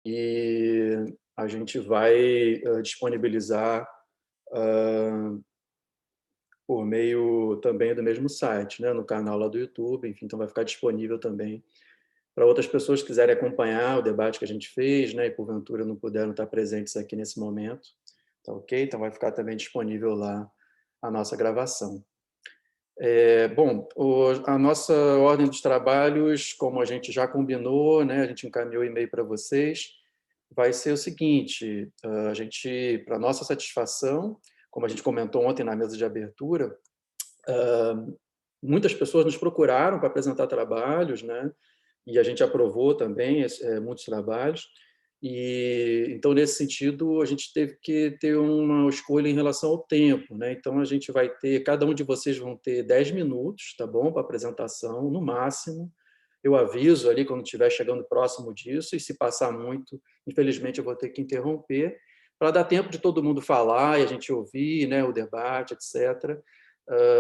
e a gente vai disponibilizar por meio também do mesmo site, né, no canal lá do YouTube, enfim, então vai ficar disponível também para outras pessoas que quiserem acompanhar o debate que a gente fez, né, e porventura não puderam estar presentes aqui nesse momento, tá ok? Então vai ficar também disponível lá a nossa gravação. Bom, a nossa ordem dos trabalhos, como a gente já combinou, né, a gente encaminhou e-mail para vocês, vai ser o seguinte: a gente, para nossa satisfação, como a gente comentou ontem na mesa de abertura, muitas pessoas nos procuraram para apresentar trabalhos, né? E a gente aprovou também muitos trabalhos. E então, nesse sentido, a gente teve que ter uma escolha em relação ao tempo, né? Então, a gente vai ter, cada um de vocês vão ter 10 minutos, tá bom? Para apresentação, no máximo. Eu aviso ali quando estiver chegando próximo disso, e se passar muito, infelizmente, eu vou ter que interromper, para dar tempo de todo mundo falar e a gente ouvir, né, o debate, etc.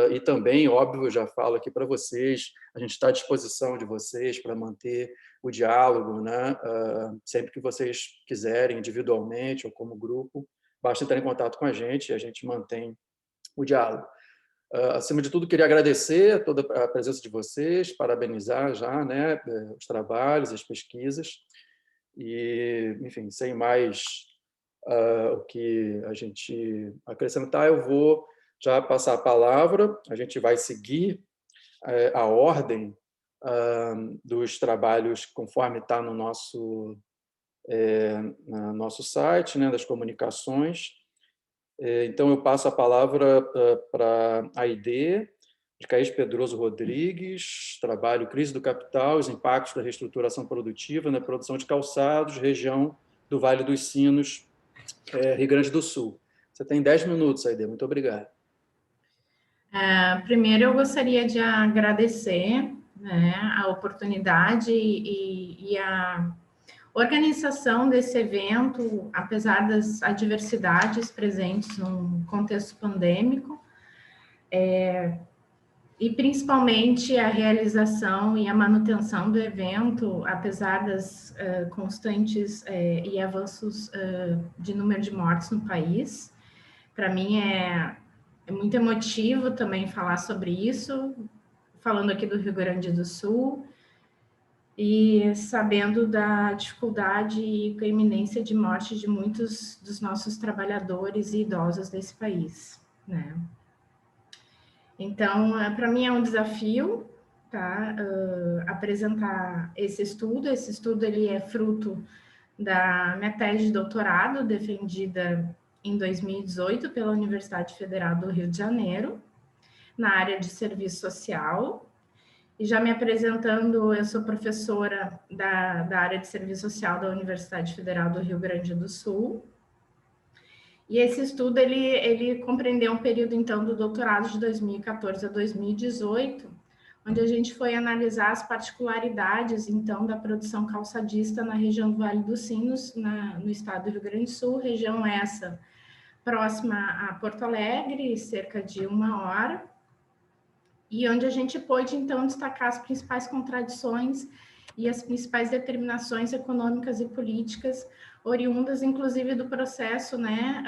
E também, óbvio, eu já falo aqui para vocês, a gente está à disposição de vocês para manter o diálogo, né? Sempre que vocês quiserem, individualmente ou como grupo, basta entrar em contato com a gente e a gente mantém o diálogo. Acima de tudo, queria agradecer toda a presença de vocês, parabenizar já, né, os trabalhos, as pesquisas, e, enfim, sem mais o que a gente acrescentar, eu vou já passar a palavra, a gente vai seguir a ordem dos trabalhos conforme está no nosso site, né, das comunicações. Então, eu passo a palavra para a ID, de Caís Pedroso Rodrigues, trabalho Crise do Capital, os impactos da reestruturação produtiva na produção de calçados, região do Vale dos Sinos, Rio Grande do Sul. Você tem 10 minutos, Aide. Muito obrigado. Primeiro, eu gostaria de agradecer, né, a oportunidade e a organização desse evento, apesar das adversidades presentes no contexto pandêmico, e principalmente a realização e a manutenção do evento, apesar das constantes e avanços de número de mortes no país. Para mim é muito emotivo também falar sobre isso, falando aqui do Rio Grande do Sul, e sabendo da dificuldade e iminência de morte de muitos dos nossos trabalhadores e idosos desse país, né? Então, para mim é um desafio, tá? Apresentar esse estudo. Esse estudo ele é fruto da minha tese de doutorado, defendida em 2018 pela Universidade Federal do Rio de Janeiro, na área de serviço social. E já me apresentando, eu sou professora da área de serviço social da Universidade Federal do Rio Grande do Sul. E esse estudo, ele compreendeu um período, então, do doutorado de 2014 a 2018, onde a gente foi analisar as particularidades, então, da produção calçadista na região do Vale dos Sinos, no estado do Rio Grande do Sul, região essa próxima a Porto Alegre, cerca de 1 hora, e onde a gente pôde, então, destacar as principais contradições e as principais determinações econômicas e políticas oriundas, inclusive, do processo, né,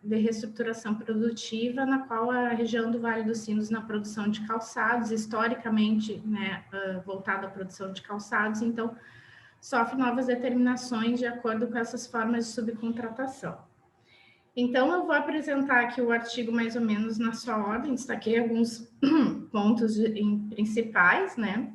de reestruturação produtiva, na qual a região do Vale dos Sinos, na produção de calçados, historicamente, né, voltada à produção de calçados, então, sofre novas determinações de acordo com essas formas de subcontratação. Então, eu vou apresentar aqui o artigo mais ou menos na sua ordem, destaquei alguns pontos principais, né?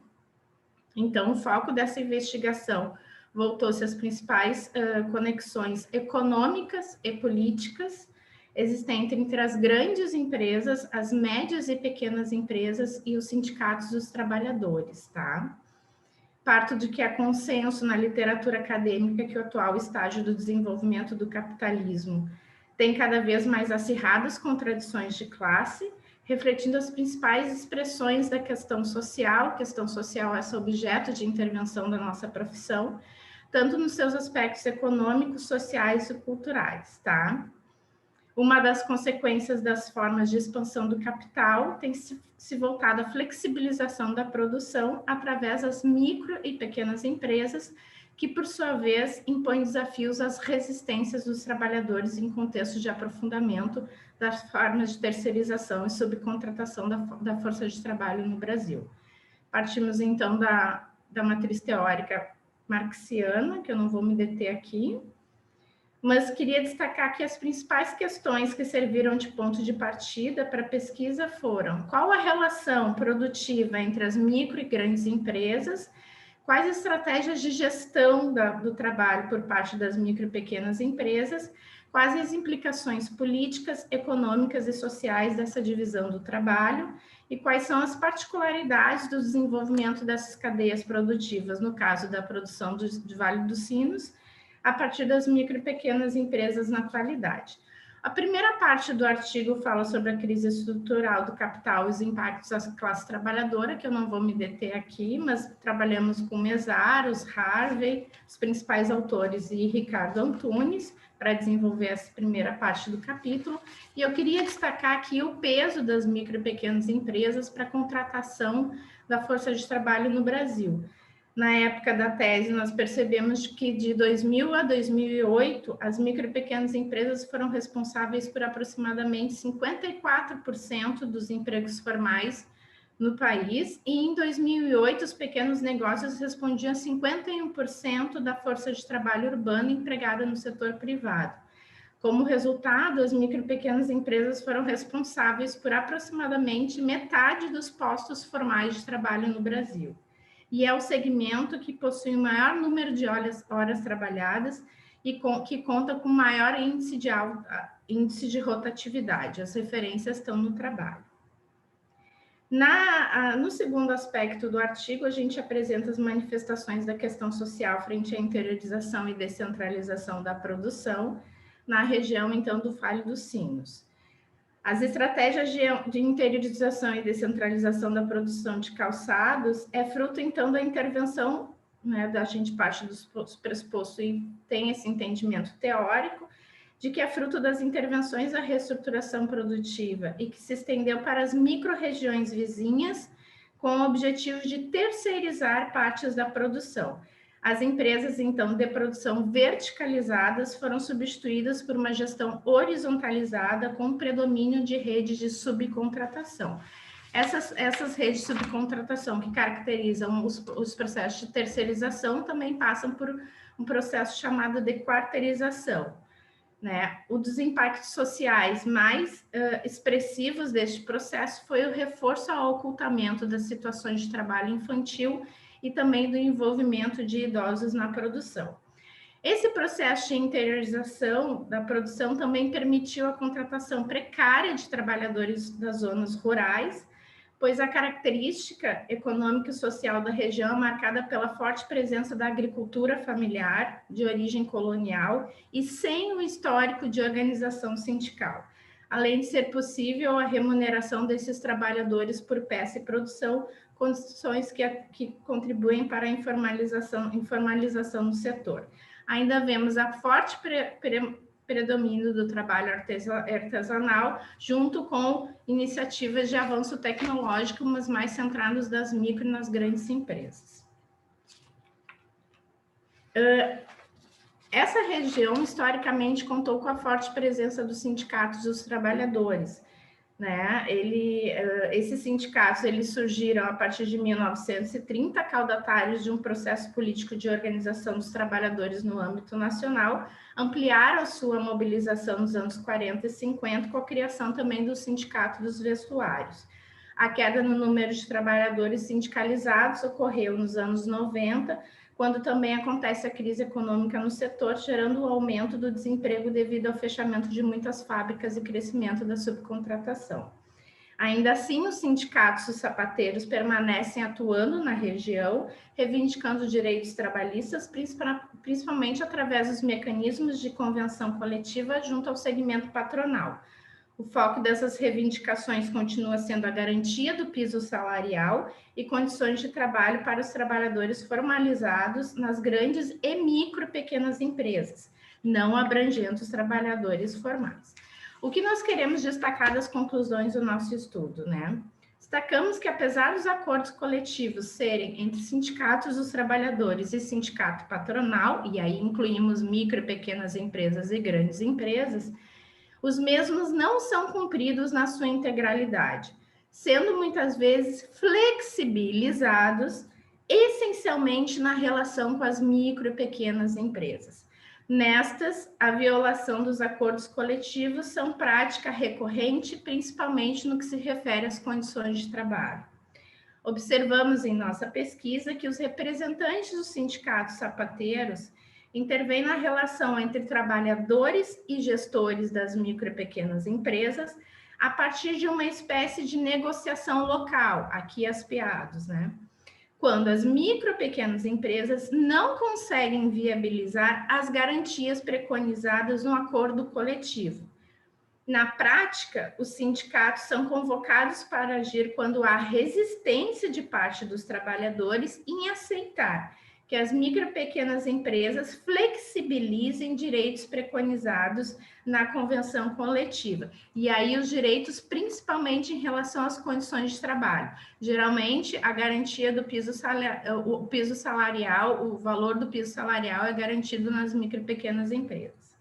Então, o foco dessa investigação voltou-se às principais conexões econômicas e políticas existentes entre as grandes empresas, as médias e pequenas empresas e os sindicatos dos trabalhadores, tá? Parto de que há consenso na literatura acadêmica que o atual estágio do desenvolvimento do capitalismo tem cada vez mais acirradas contradições de classe, refletindo as principais expressões da questão social essa objeto de intervenção da nossa profissão, tanto nos seus aspectos econômicos, sociais e culturais, tá? Uma das consequências das formas de expansão do capital tem se voltado à flexibilização da produção através das micro e pequenas empresas, que, por sua vez, impõe desafios às resistências dos trabalhadores em contexto de aprofundamento das formas de terceirização e subcontratação da força de trabalho no Brasil. Partimos, então, da matriz teórica marxiana, que eu não vou me deter aqui, mas queria destacar que as principais questões que serviram de ponto de partida para a pesquisa foram: qual a relação produtiva entre as micro e grandes empresas, quais estratégias de gestão do trabalho por parte das micro e pequenas empresas, quais as implicações políticas, econômicas e sociais dessa divisão do trabalho, e quais são as particularidades do desenvolvimento dessas cadeias produtivas, no caso da produção do Vale dos Sinos, a partir das micro e pequenas empresas na atualidade. A primeira parte do artigo fala sobre a crise estrutural do capital e os impactos à classe trabalhadora, que eu não vou me deter aqui, mas trabalhamos com Mesaros, Harvey, os principais autores, e Ricardo Antunes, para desenvolver essa primeira parte do capítulo. E eu queria destacar aqui o peso das micro e pequenas empresas para a contratação da força de trabalho no Brasil. Na época da tese, nós percebemos que de 2000 a 2008, as micro e pequenas empresas foram responsáveis por aproximadamente 54% dos empregos formais no país, e em 2008, os pequenos negócios respondiam a 51% da força de trabalho urbana empregada no setor privado. Como resultado, as micro e pequenas empresas foram responsáveis por aproximadamente metade dos postos formais de trabalho no Brasil. E é o segmento que possui o maior número de horas trabalhadas e que conta com maior índice de rotatividade. As referências estão no trabalho. No segundo aspecto do artigo, a gente apresenta as manifestações da questão social frente à interiorização e descentralização da produção na região, então, do Vale dos Sinos. As estratégias de interiorização e descentralização da produção de calçados é fruto, então, da intervenção, né, da gente parte dos pressupostos e tem esse entendimento teórico, de que é fruto das intervenções da reestruturação produtiva e que se estendeu para as micro-regiões vizinhas com o objetivo de terceirizar partes da produção. As empresas, então, de produção verticalizadas foram substituídas por uma gestão horizontalizada com predomínio de redes de subcontratação. Essas redes de subcontratação que caracterizam os processos de terceirização também passam por um processo chamado de quarteirização, né? Um dos impactos sociais mais expressivos deste processo foi o reforço ao ocultamento das situações de trabalho infantil e também do envolvimento de idosos na produção. Esse processo de interiorização da produção também permitiu a contratação precária de trabalhadores das zonas rurais, pois a característica econômica e social da região é marcada pela forte presença da agricultura familiar, de origem colonial, e sem um histórico de organização sindical, além de ser possível a remuneração desses trabalhadores por peça e produção, condições que contribuem para a informalização do setor. Ainda vemos a forte predomínio do trabalho artesanal, junto com iniciativas de avanço tecnológico, mas mais centradas nas micro e nas grandes empresas. Essa região, historicamente, contou com a forte presença dos sindicatos dos trabalhadores, né? Esses sindicatos eles surgiram a partir de 1930, caudatários de um processo político de organização dos trabalhadores no âmbito nacional, ampliaram sua mobilização nos anos 40 e 50 com a criação também do Sindicato dos Vestuários. A queda no número de trabalhadores sindicalizados ocorreu nos anos 90, quando também acontece a crise econômica no setor, gerando o aumento do desemprego devido ao fechamento de muitas fábricas e crescimento da subcontratação. Ainda assim, os sindicatos dos sapateiros permanecem atuando na região, reivindicando direitos trabalhistas, principalmente através dos mecanismos de convenção coletiva junto ao segmento patronal. O foco dessas reivindicações continua sendo a garantia do piso salarial e condições de trabalho para os trabalhadores formalizados nas grandes e micro pequenas empresas, não abrangendo os trabalhadores formais. O que nós queremos destacar das conclusões do nosso estudo, né? Destacamos que, apesar dos acordos coletivos serem entre sindicatos dos trabalhadores e sindicato patronal, e aí incluímos micro e pequenas empresas e grandes empresas, os mesmos não são cumpridos na sua integralidade, sendo muitas vezes flexibilizados essencialmente na relação com as micro e pequenas empresas. Nestas, a violação dos acordos coletivos são prática recorrente, principalmente no que se refere às condições de trabalho. Observamos em nossa pesquisa que os representantes dos sindicatos sapateiros intervêm na relação entre trabalhadores e gestores das micro e pequenas empresas a partir de uma espécie de negociação local, aqui as piados, né? Quando as micro e pequenas empresas não conseguem viabilizar as garantias preconizadas no acordo coletivo. Na prática, os sindicatos são convocados para agir quando há resistência de parte dos trabalhadores em aceitar que as micro e pequenas empresas flexibilizem direitos preconizados na convenção coletiva. E aí os direitos, principalmente em relação às condições de trabalho. Geralmente, a garantia do piso salarial, o valor do piso salarial é garantido nas micro e pequenas empresas.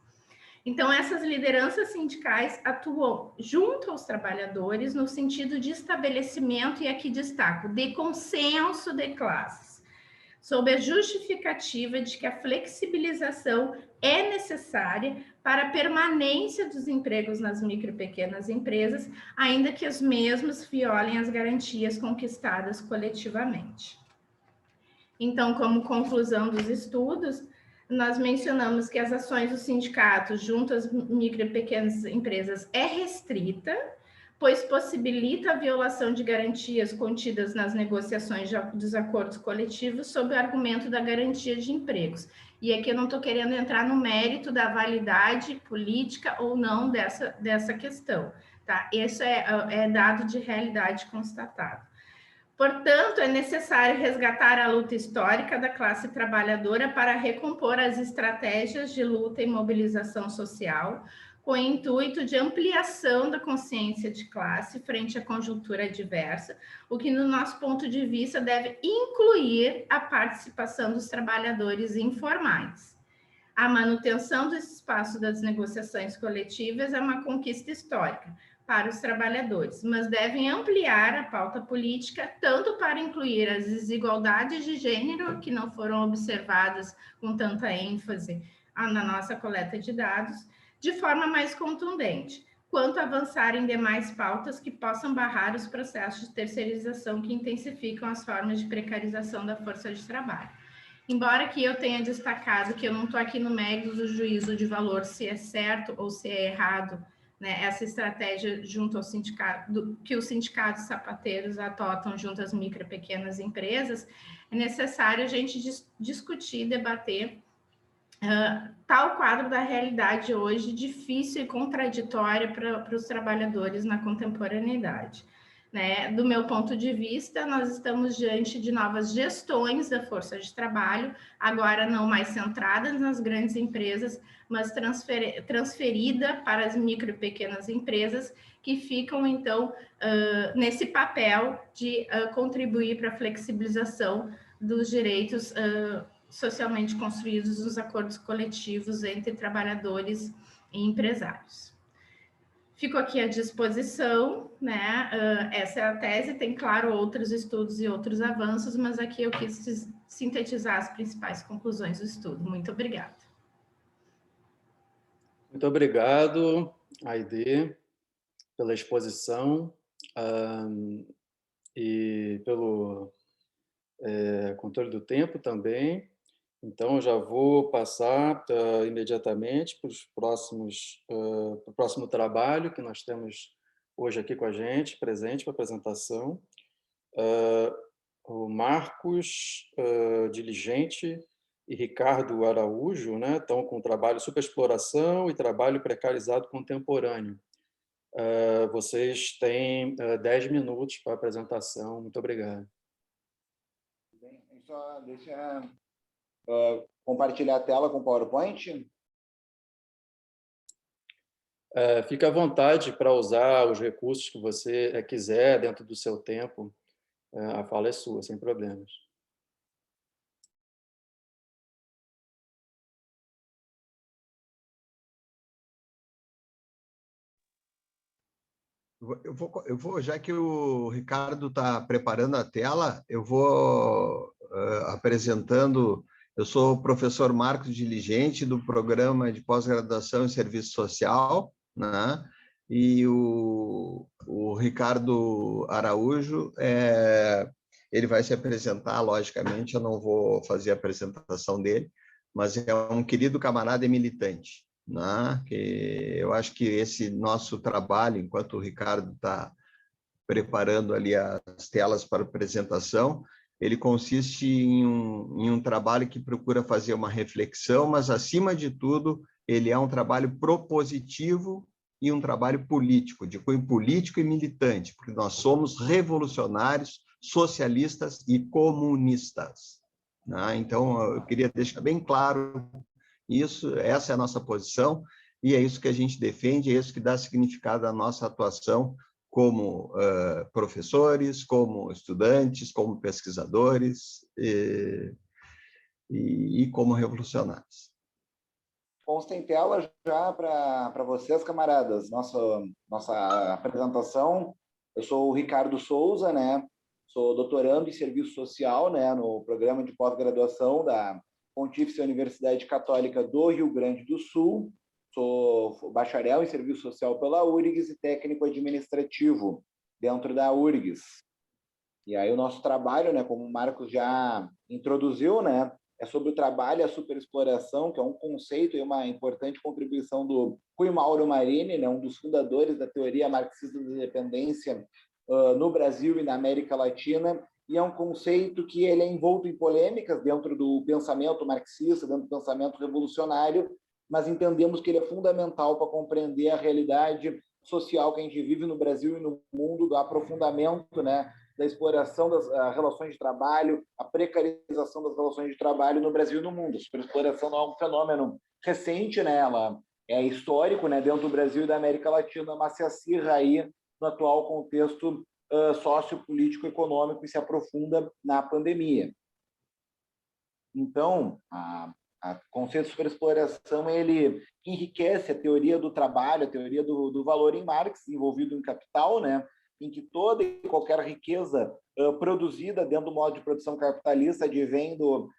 Então, essas lideranças sindicais atuam junto aos trabalhadores no sentido de estabelecimento, e aqui destaco, de consenso de classes, sob a justificativa de que a flexibilização é necessária para a permanência dos empregos nas micro e pequenas empresas, ainda que os mesmos violem as garantias conquistadas coletivamente. Então, como conclusão dos estudos, nós mencionamos que as ações dos sindicatos junto às micro e pequenas empresas é restrita, pois possibilita a violação de garantias contidas nas negociações dos acordos coletivos sob o argumento da garantia de empregos. E aqui eu não estou querendo entrar no mérito da validade política ou não dessa questão, tá? Isso é dado de realidade constatado. Portanto, é necessário resgatar a luta histórica da classe trabalhadora para recompor as estratégias de luta e mobilização social, com o intuito de ampliação da consciência de classe frente à conjuntura adversa, o que, no nosso ponto de vista, deve incluir a participação dos trabalhadores informais. A manutenção do espaço das negociações coletivas é uma conquista histórica para os trabalhadores, mas devem ampliar a pauta política tanto para incluir as desigualdades de gênero que não foram observadas com tanta ênfase na nossa coleta de dados, de forma mais contundente, quanto avançar em demais pautas que possam barrar os processos de terceirização que intensificam as formas de precarização da força de trabalho. Embora que eu tenha destacado que eu não estou aqui no mérito do juízo de valor se é certo ou se é errado, né, essa estratégia junto ao sindicato, que os sindicatos sapateiros adotam junto às micro e pequenas empresas, é necessário a gente discutir, debater tal quadro da realidade hoje difícil e contraditória para os trabalhadores na contemporaneidade. Né? Do meu ponto de vista, nós estamos diante de novas gestões da força de trabalho, agora não mais centradas nas grandes empresas, mas transferida para as micro e pequenas empresas, que ficam, então, nesse papel de contribuir para a flexibilização dos direitos socialmente construídos nos acordos coletivos entre trabalhadores e empresários. Fico aqui à disposição, né? Essa é a tese, tem, claro, outros estudos e outros avanços, mas aqui eu quis sintetizar as principais conclusões do estudo. Muito obrigada. Muito obrigado, Aide, pela exposição e pelo controle do tempo também. Então, eu já vou passar imediatamente para o próximo trabalho que nós temos hoje aqui com a gente, presente para apresentação. O Marcos Diligente e Ricardo Araújo, né, estão com trabalho superexploração e trabalho precarizado contemporâneo. Vocês têm 10 minutos para a apresentação. Muito obrigado. Bem, só deixa compartilhar a tela com o PowerPoint. Fique à vontade para usar os recursos que você quiser dentro do seu tempo. A fala é sua, sem problemas. Já que o Ricardo está preparando a tela, eu vou apresentando. Eu sou o professor Marcos Diligente, do Programa de Pós-Graduação em Serviço Social, né? E o Ricardo Araújo, ele vai se apresentar, logicamente, eu não vou fazer a apresentação dele, mas é um querido camarada e militante, né? Que eu acho que esse nosso trabalho, enquanto o Ricardo está preparando ali as telas para apresentação, ele consiste em um trabalho que procura fazer uma reflexão, mas, acima de tudo, ele é um trabalho propositivo e um trabalho político, de cunho político e militante, porque nós somos revolucionários, socialistas e comunistas, né? Então, eu queria deixar bem claro isso, essa é a nossa posição, e é isso que a gente defende, é isso que dá significado à nossa atuação como professores, como estudantes, como pesquisadores e como revolucionários. Consta em tela já para vocês, camaradas, nossa apresentação. Eu sou o Ricardo Souza, né? Sou doutorando em Serviço Social, né, no programa de pós-graduação da Pontífice Universidade Católica do Rio Grande do Sul. Sou bacharel em Serviço Social pela URGS e técnico administrativo dentro da URGS. E aí o nosso trabalho, né, como o Marcos já introduziu, né, é sobre o trabalho e a superexploração, que é um conceito e uma importante contribuição do Rui Mauro Marini, né, um dos fundadores da teoria marxista da dependência no Brasil e na América Latina, e é um conceito que ele é envolto em polêmicas dentro do pensamento marxista, dentro do pensamento revolucionário, mas entendemos que ele é fundamental para compreender a realidade social que a gente vive no Brasil e no mundo, do aprofundamento, né, da exploração das relações de trabalho, a precarização das relações de trabalho no Brasil e no mundo. A superexploração não é um fenômeno recente, né? Ela é histórico, né, dentro do Brasil e da América Latina, mas se acirra aí no atual contexto sociopolítico econômico e se aprofunda na pandemia. Então, o conceito de superexploração, ele enriquece a teoria do trabalho, a teoria do valor em Marx, envolvido em Capital, né, em que toda e qualquer riqueza produzida dentro do modo de produção capitalista advém do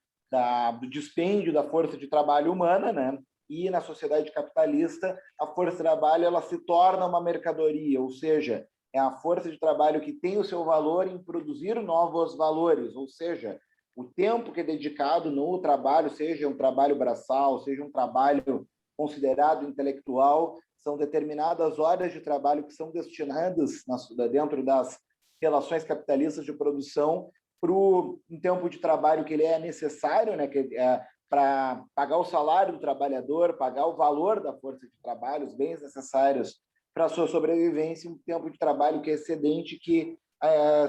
dispêndio da força de trabalho humana, né, e na sociedade capitalista a força de trabalho ela se torna uma mercadoria, ou seja, é a força de trabalho que tem o seu valor em produzir novos valores, ou seja, o tempo que é dedicado no trabalho, seja um trabalho braçal, seja um trabalho considerado intelectual, são determinadas horas de trabalho que são destinadas dentro das relações capitalistas de produção para um tempo de trabalho que ele é necessário, né, para pagar o salário do trabalhador, pagar o valor da força de trabalho, os bens necessários para a sua sobrevivência, um tempo de trabalho que é excedente, que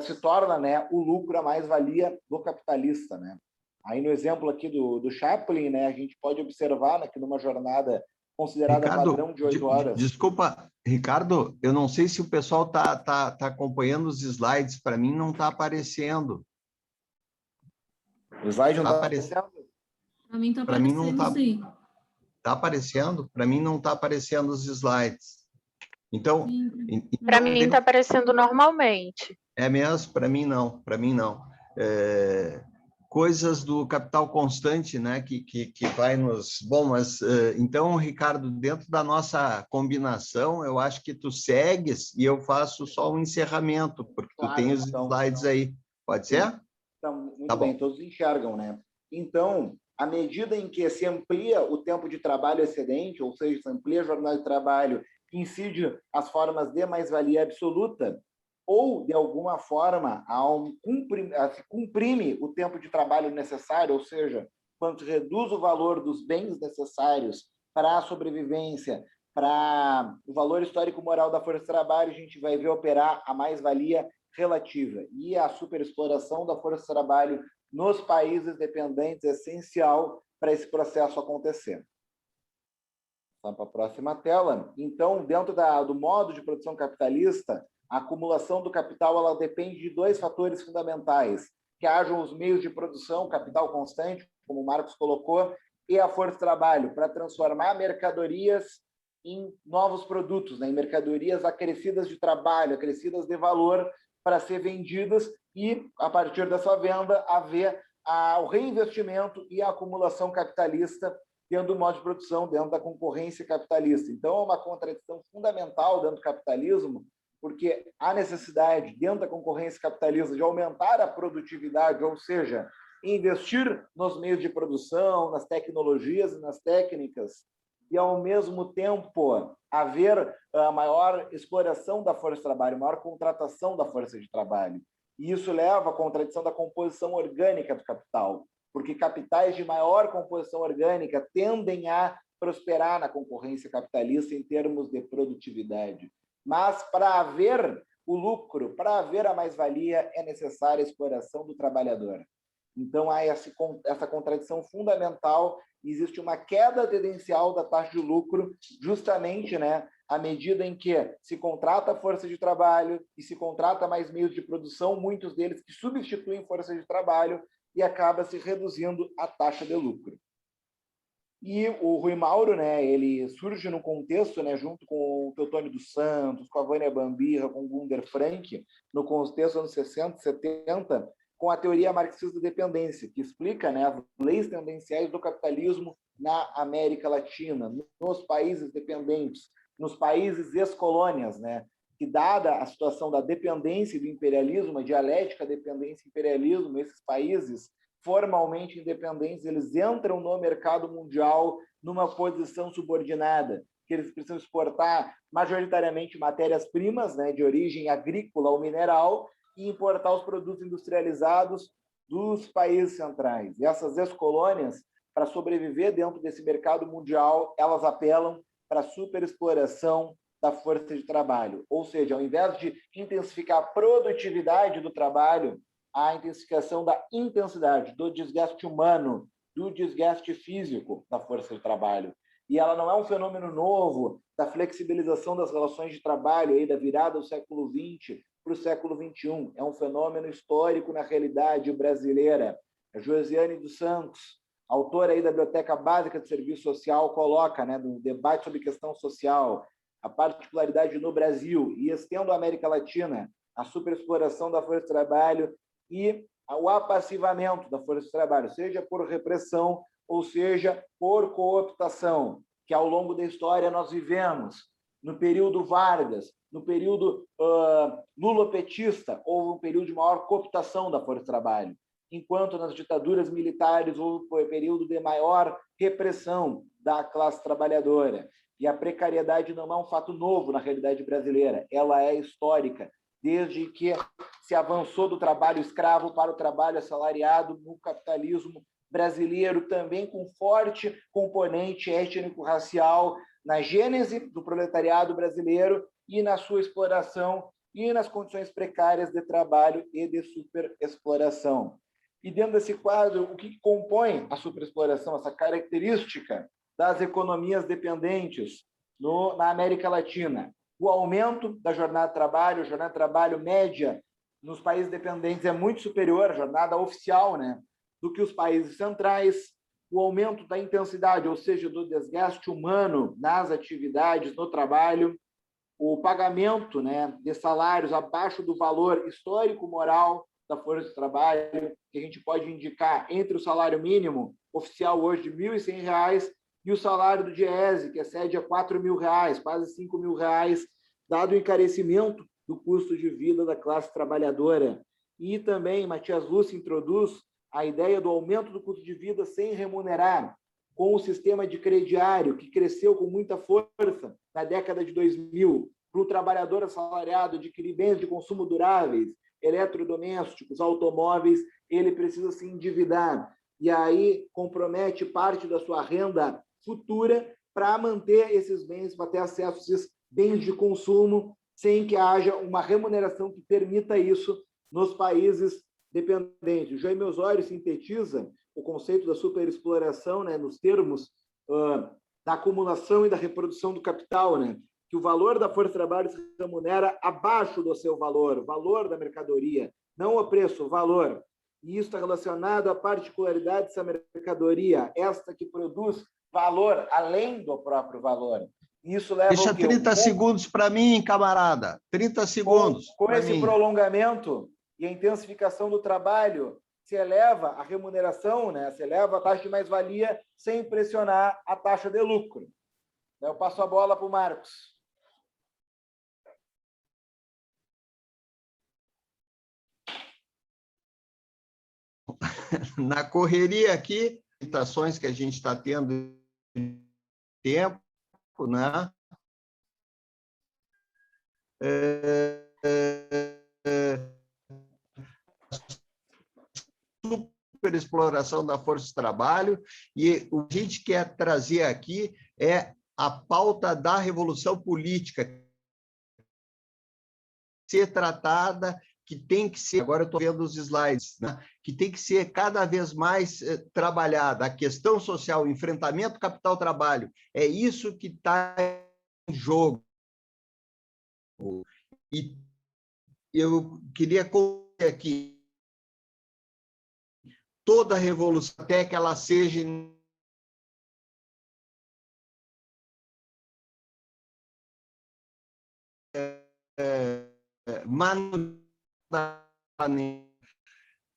se torna, né, o lucro, a mais-valia do capitalista, né? Aí no exemplo aqui do Chaplin, né, a gente pode observar, né, que numa jornada considerada Ricardo, padrão de 8 horas... Desculpa, Ricardo, eu não sei se o pessoal tá acompanhando os slides, para mim não está aparecendo. O slide não está aparecendo? Para mim está aparecendo, sim. Está aparecendo? Para mim não está aparecendo os slides. Então, para mim está aparecendo normalmente. É mesmo? Para mim não. Coisas do capital constante, né? Que vai nos. Bom, mas então, Ricardo, dentro da nossa combinação, eu acho que tu segues e eu faço só um encerramento, porque tu tem os slides aí. Pode ser? Então, muito bem, todos enxergam, né? Então, à medida em que se amplia o tempo de trabalho excedente, ou seja, se amplia a jornada de trabalho, que incide as formas de mais-valia absoluta, ou, de alguma forma, se comprime o tempo de trabalho necessário, ou seja, quando se reduz o valor dos bens necessários para a sobrevivência, para o valor histórico-moral da força de trabalho, a gente vai ver operar a mais-valia relativa. E a superexploração da força de trabalho nos países dependentes é essencial para esse processo acontecer. Passar para a próxima tela. Então, dentro do modo de produção capitalista, a acumulação do capital ela depende de dois fatores fundamentais: que hajam os meios de produção, capital constante, como o Marcos colocou, e a força de trabalho, para transformar mercadorias em novos produtos, né? Em mercadorias acrescidas de trabalho, acrescidas de valor, para ser vendidas e, a partir dessa venda, haver o reinvestimento e a acumulação capitalista dentro do modo de produção, dentro da concorrência capitalista. Então, é uma contradição fundamental dentro do capitalismo, porque há necessidade, dentro da concorrência capitalista, de aumentar a produtividade, ou seja, investir nos meios de produção, nas tecnologias e nas técnicas, e, ao mesmo tempo, haver a maior exploração da força de trabalho, maior contratação da força de trabalho. E isso leva à contradição da composição orgânica do capital, porque capitais de maior composição orgânica tendem a prosperar na concorrência capitalista em termos de produtividade. Mas, para haver o lucro, para haver a mais-valia, é necessária a exploração do trabalhador. Então, há essa contradição fundamental. Existe uma queda tendencial da taxa de lucro, justamente, né, à medida em que se contrata força de trabalho e se contrata mais meios de produção, muitos deles que substituem força de trabalho, e acaba se reduzindo a taxa de lucro. E o Rui Mauro, né, ele surge no contexto, né, junto com o Teotônio dos Santos, com a Vânia Bambirra, com o Gunder Frank, no contexto dos anos 60, 70, com a teoria marxista da dependência, que explica, né, as leis tendenciais do capitalismo na América Latina, nos países dependentes, nos países ex-colônias, né, que, dada a situação da dependência e do imperialismo, a dialética dependência e imperialismo, esses países formalmente independentes, eles entram no mercado mundial numa posição subordinada, que eles precisam exportar majoritariamente matérias-primas, né, de origem agrícola ou mineral, e importar os produtos industrializados dos países centrais. E essas ex-colônias, para sobreviver dentro desse mercado mundial, elas apelam para a superexploração da força de trabalho. Ou seja, ao invés de intensificar a produtividade do trabalho, a intensificação da intensidade, do desgaste humano, do desgaste físico da força de trabalho. E ela não é um fenômeno novo da flexibilização das relações de trabalho, aí, da virada do século XX para o século XXI. É um fenômeno histórico na realidade brasileira. A Josiane dos Santos, autora aí da Biblioteca Básica de Serviço Social, coloca, né, no debate sobre questão social, a particularidade no Brasil e estendo a América Latina, a superexploração da força de trabalho e o apassivamento da força de trabalho, seja por repressão ou seja por cooptação, que ao longo da história nós vivemos. No período Vargas, no período lulopetista, houve um período de maior cooptação da força de trabalho, enquanto nas ditaduras militares houve um período de maior repressão da classe trabalhadora. E a precariedade não é um fato novo na realidade brasileira, ela é histórica, desde que se avançou do trabalho escravo para o trabalho assalariado no capitalismo brasileiro, também com forte componente étnico-racial na gênese do proletariado brasileiro e na sua exploração e nas condições precárias de trabalho e de superexploração. E dentro desse quadro, o que compõe a superexploração, essa característica das economias dependentes na América Latina? O aumento da jornada de trabalho média nos países dependentes é muito superior à jornada oficial, né, do que os países centrais. O aumento da intensidade, ou seja, do desgaste humano nas atividades, no trabalho, o pagamento, né, de salários abaixo do valor histórico-moral da força de trabalho, que a gente pode indicar entre o salário mínimo oficial hoje de R$ 1.100 e o salário do Diese, que excede a R$ 4.000, quase R$ 5.000, dado o encarecimento do custo de vida da classe trabalhadora. E também Matias Lúcio introduz a ideia do aumento do custo de vida sem remunerar, com o sistema de crediário, que cresceu com muita força na década de 2000, para o trabalhador assalariado adquirir bens de consumo duráveis, eletrodomésticos, automóveis, ele precisa se endividar. E aí compromete parte da sua renda futura para manter esses bens, para ter acesso a esses bens de consumo, sem que haja uma remuneração que permita isso nos países dependentes. O Jaime Osório sintetiza o conceito da superexploração, né, nos termos da acumulação e da reprodução do capital, né? Que o valor da força de trabalho se remunera abaixo do seu valor, o valor da mercadoria, não o preço, o valor. E isso está relacionado à particularidade dessa mercadoria, esta que produz valor além do próprio valor. Isso leva Deixa 30 segundos para mim, camarada. 30 segundos. Com esse prolongamento e a intensificação do trabalho, se eleva a remuneração, né? Se eleva a taxa de mais-valia sem pressionar a taxa de lucro. Eu passo a bola para o Marcos. Na correria aqui, limitações que a gente está tendo tempo, né? Superexploração da força de trabalho, e o que a gente quer trazer aqui é a pauta da revolução política ser tratada, que tem que ser, agora eu estou vendo os slides, né? Que tem que ser cada vez mais trabalhada. A questão social, o enfrentamento capital-trabalho, é isso que está em jogo. E eu queria colocar aqui toda a revolução, até que ela seja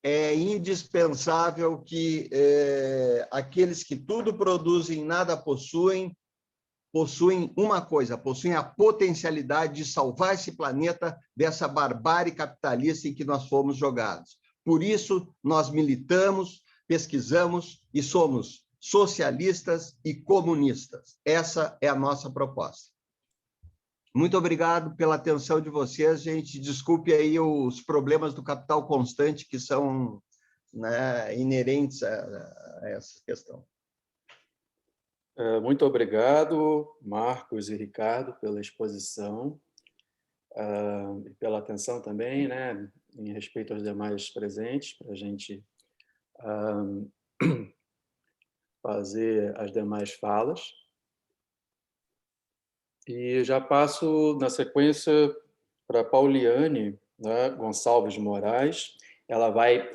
é indispensável que aqueles que tudo produzem, nada possuem uma coisa, possuem a potencialidade de salvar esse planeta dessa barbárie capitalista em que nós fomos jogados. Por isso, nós militamos, pesquisamos e somos socialistas e comunistas. Essa é a nossa proposta. Muito obrigado pela atenção de vocês, gente. Desculpe aí os problemas do capital constante que são, né, inerentes a essa questão. Muito obrigado, Marcos e Ricardo, pela exposição e pela atenção também, né, em respeito aos demais presentes, para a gente fazer as demais falas. E já passo, na sequência, para a Pauliane, né, Gonçalves Moraes. Ela vai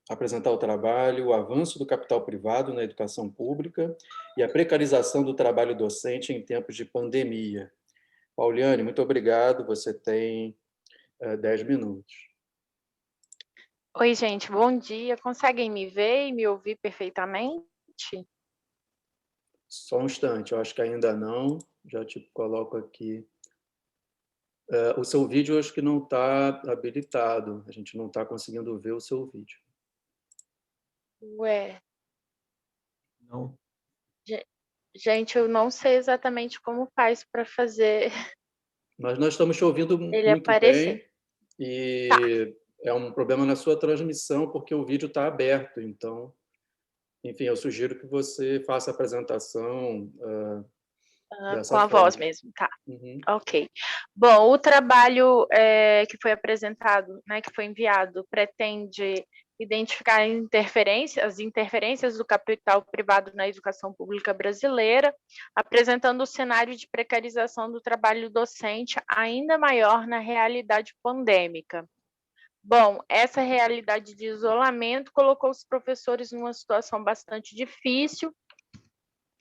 apresentar o trabalho, o avanço do capital privado na educação pública e a precarização do trabalho docente em tempos de pandemia. Pauliane, muito obrigado. Você tem 10 minutos. Oi, gente, bom dia. Conseguem me ver e me ouvir perfeitamente? Só um instante, eu acho que ainda não. Já te coloco aqui. O seu vídeo eu acho que não está habilitado. A gente não está conseguindo ver o seu vídeo. Ué. Não. Gente, eu não sei exatamente como faz para fazer. Mas nós estamos te ouvindo Ele muito aparecer. bem. E é um problema na sua transmissão, porque o vídeo está aberto. Então, enfim, eu sugiro que você faça a apresentação dessa com a forma. voz mesmo, tá. Uhum. Ok. Bom, o trabalho que foi apresentado, né, que foi enviado, pretende identificar as interferências do capital privado na educação pública brasileira, apresentando o cenário de precarização do trabalho docente ainda maior na realidade pandêmica. Bom, essa realidade de isolamento colocou os professores numa situação bastante difícil,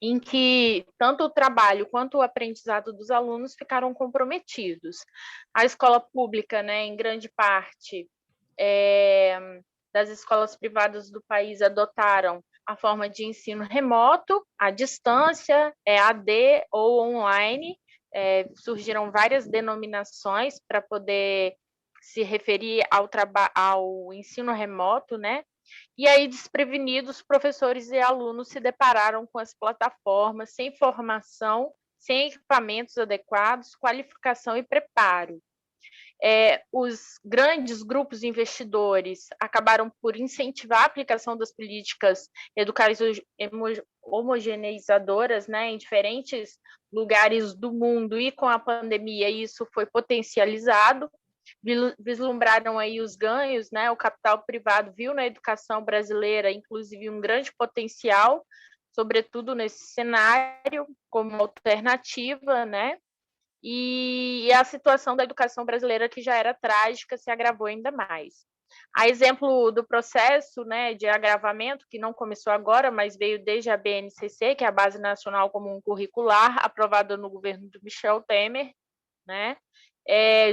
em que tanto o trabalho quanto o aprendizado dos alunos ficaram comprometidos. A escola pública, né, em grande parte das escolas privadas do país adotaram a forma de ensino remoto, à distância, EAD ou online. Surgiram várias denominações para poder se referir ao ensino remoto, né? E aí, desprevenidos, professores e alunos se depararam com as plataformas sem formação, sem equipamentos adequados, qualificação e preparo. Os grandes grupos investidores acabaram por incentivar a aplicação das políticas educacionais homogeneizadoras, né, em diferentes lugares do mundo, e com a pandemia isso foi potencializado. Vislumbraram aí os ganhos, né? O capital privado viu na educação brasileira, inclusive, um grande potencial, sobretudo nesse cenário, como alternativa, né? E a situação da educação brasileira, que já era trágica, se agravou ainda mais. A exemplo do processo, né, de agravamento, que não começou agora, mas veio desde a BNCC, que é a Base Nacional Comum Curricular, aprovada no governo do Michel Temer, né?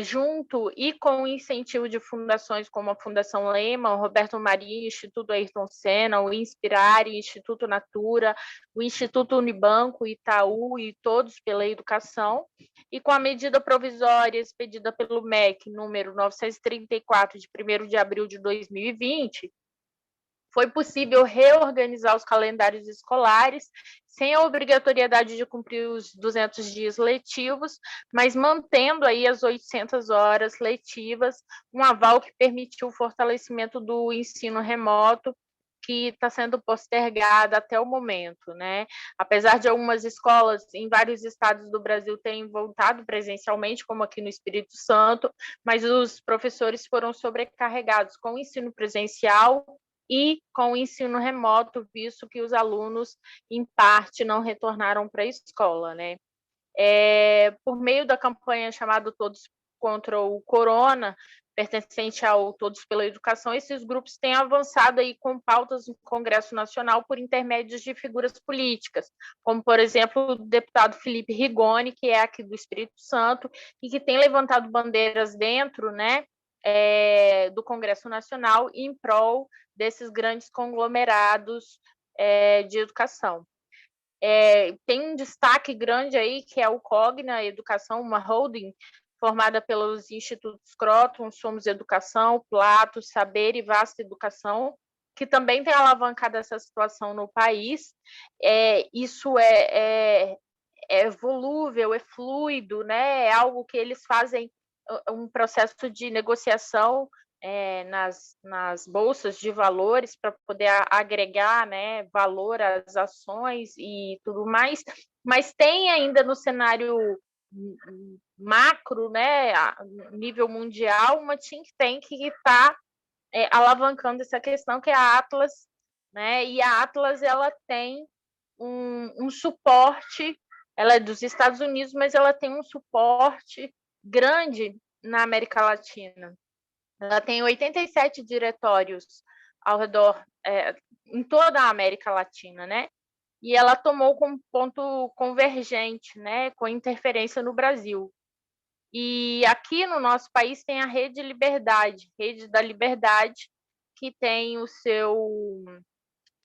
Junto e com o incentivo de fundações como a Fundação Lehman, o Roberto Marinho, o Instituto Ayrton Senna, o Inspirare, o Instituto Natura, o Instituto Unibanco, Itaú e todos pela educação, e com a medida provisória expedida pelo MEC, número 934, de 1º de abril de 2020, foi possível reorganizar os calendários escolares sem a obrigatoriedade de cumprir os 200 dias letivos, mas mantendo aí as 800 horas letivas, um aval que permitiu o fortalecimento do ensino remoto, que está sendo postergada até o momento, né? Apesar de algumas escolas em vários estados do Brasil terem voltado presencialmente, como aqui no Espírito Santo, mas os professores foram sobrecarregados com o ensino presencial e com o ensino remoto, visto que os alunos, em parte, não retornaram para a escola, né? Por meio da campanha chamada Todos contra o Corona, pertencente ao Todos pela Educação, esses grupos têm avançado aí com pautas no Congresso Nacional por intermédios de figuras políticas, como, por exemplo, o deputado Felipe Rigoni, que é aqui do Espírito Santo, e que tem levantado bandeiras dentro, né, do Congresso Nacional em prol desses grandes conglomerados de educação. Tem um destaque grande aí, que é o Cogna Educação, uma holding formada pelos institutos Croton, Somos Educação, Plato, Saber e Vasta Educação, que também tem alavancado essa situação no país. Isso é volúvel, é fluido, né? É algo que eles fazem um processo de negociação nas bolsas de valores para poder agregar, né, valor às ações e tudo mais, mas tem ainda no cenário macro, né, a nível mundial, uma think tank que está alavancando essa questão, que é a Atlas, né, e a Atlas ela tem um suporte, ela é dos Estados Unidos, mas ela tem um suporte grande na América Latina. Ela tem 87 diretórios ao redor, em toda a América Latina, né? E ela tomou como ponto convergente, né, com interferência no Brasil. E aqui no nosso país tem a Rede Liberdade, Rede da Liberdade, que tem os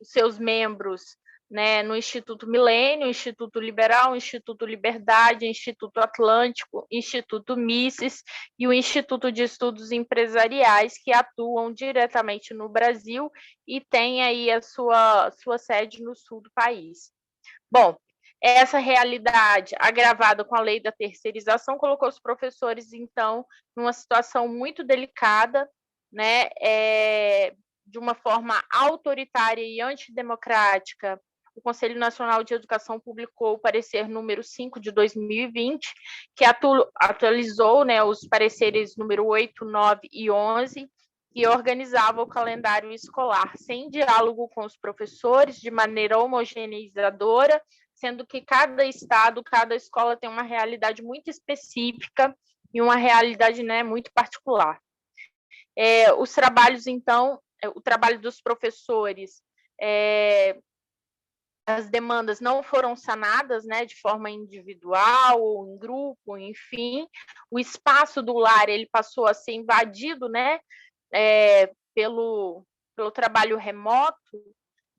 seus membros, né, no Instituto Milênio, Instituto Liberal, Instituto Liberdade, Instituto Atlântico, Instituto Mises e o Instituto de Estudos Empresariais, que atuam diretamente no Brasil e tem aí a sua sede no sul do país. Bom, essa realidade, agravada com a lei da terceirização, colocou os professores, então, numa situação muito delicada, né, de uma forma autoritária e antidemocrática. O Conselho Nacional de Educação publicou o parecer número 5 de 2020, que atualizou, né, os pareceres número 8, 9 e 11, que organizava o calendário escolar sem diálogo com os professores, de maneira homogeneizadora, sendo que cada estado, cada escola tem uma realidade muito específica e uma realidade, né, muito particular. Os trabalhos, então, o trabalho dos professores, as demandas não foram sanadas, né, de forma individual ou em grupo, enfim, o espaço do lar ele passou a ser invadido, né, pelo trabalho remoto,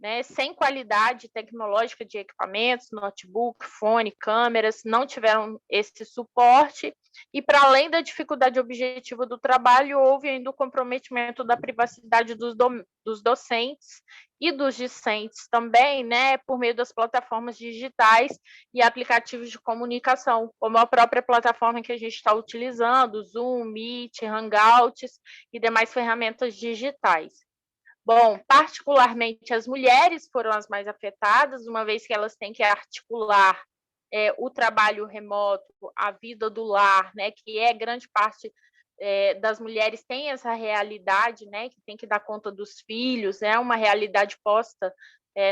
né, sem qualidade tecnológica de equipamentos, notebook, fone, câmeras, não tiveram esse suporte, e para além da dificuldade objetiva do trabalho, houve ainda o comprometimento da privacidade dos docentes e dos discentes também, né, por meio das plataformas digitais e aplicativos de comunicação, como a própria plataforma que a gente está utilizando, Zoom, Meet, Hangouts e demais ferramentas digitais. Bom, particularmente as mulheres foram as mais afetadas, uma vez que elas têm que articular o trabalho remoto, a vida do lar, né, que grande parte das mulheres tem essa realidade, né, que tem que dar conta dos filhos, uma realidade posta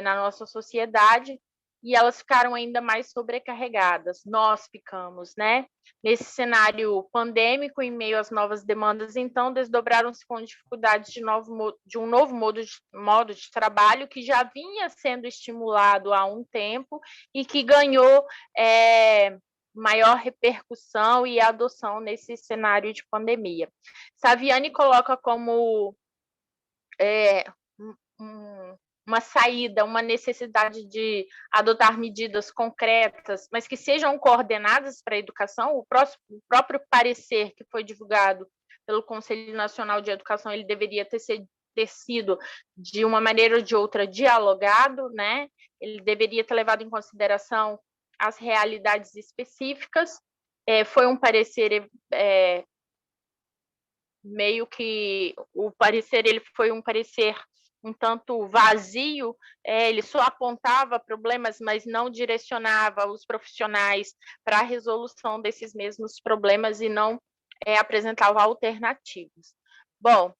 na nossa sociedade, e elas ficaram ainda mais sobrecarregadas. Nós ficamos, né? Nesse cenário pandêmico, em meio às novas demandas, então, desdobraram-se com dificuldades de um novo modo de trabalho que já vinha sendo estimulado há um tempo e que ganhou maior repercussão e adoção nesse cenário de pandemia. Saviani coloca como uma saída, uma necessidade de adotar medidas concretas, mas que sejam coordenadas para a educação. O próprio parecer que foi divulgado pelo Conselho Nacional de Educação, ele deveria ter sido, de uma maneira ou de outra, dialogado, né? Ele deveria ter levado em consideração as realidades específicas. Foi um parecer meio que o parecer, ele foi um parecer um tanto vazio, ele só apontava problemas, mas não direcionava os profissionais para a resolução desses mesmos problemas e não apresentava alternativas. Bom,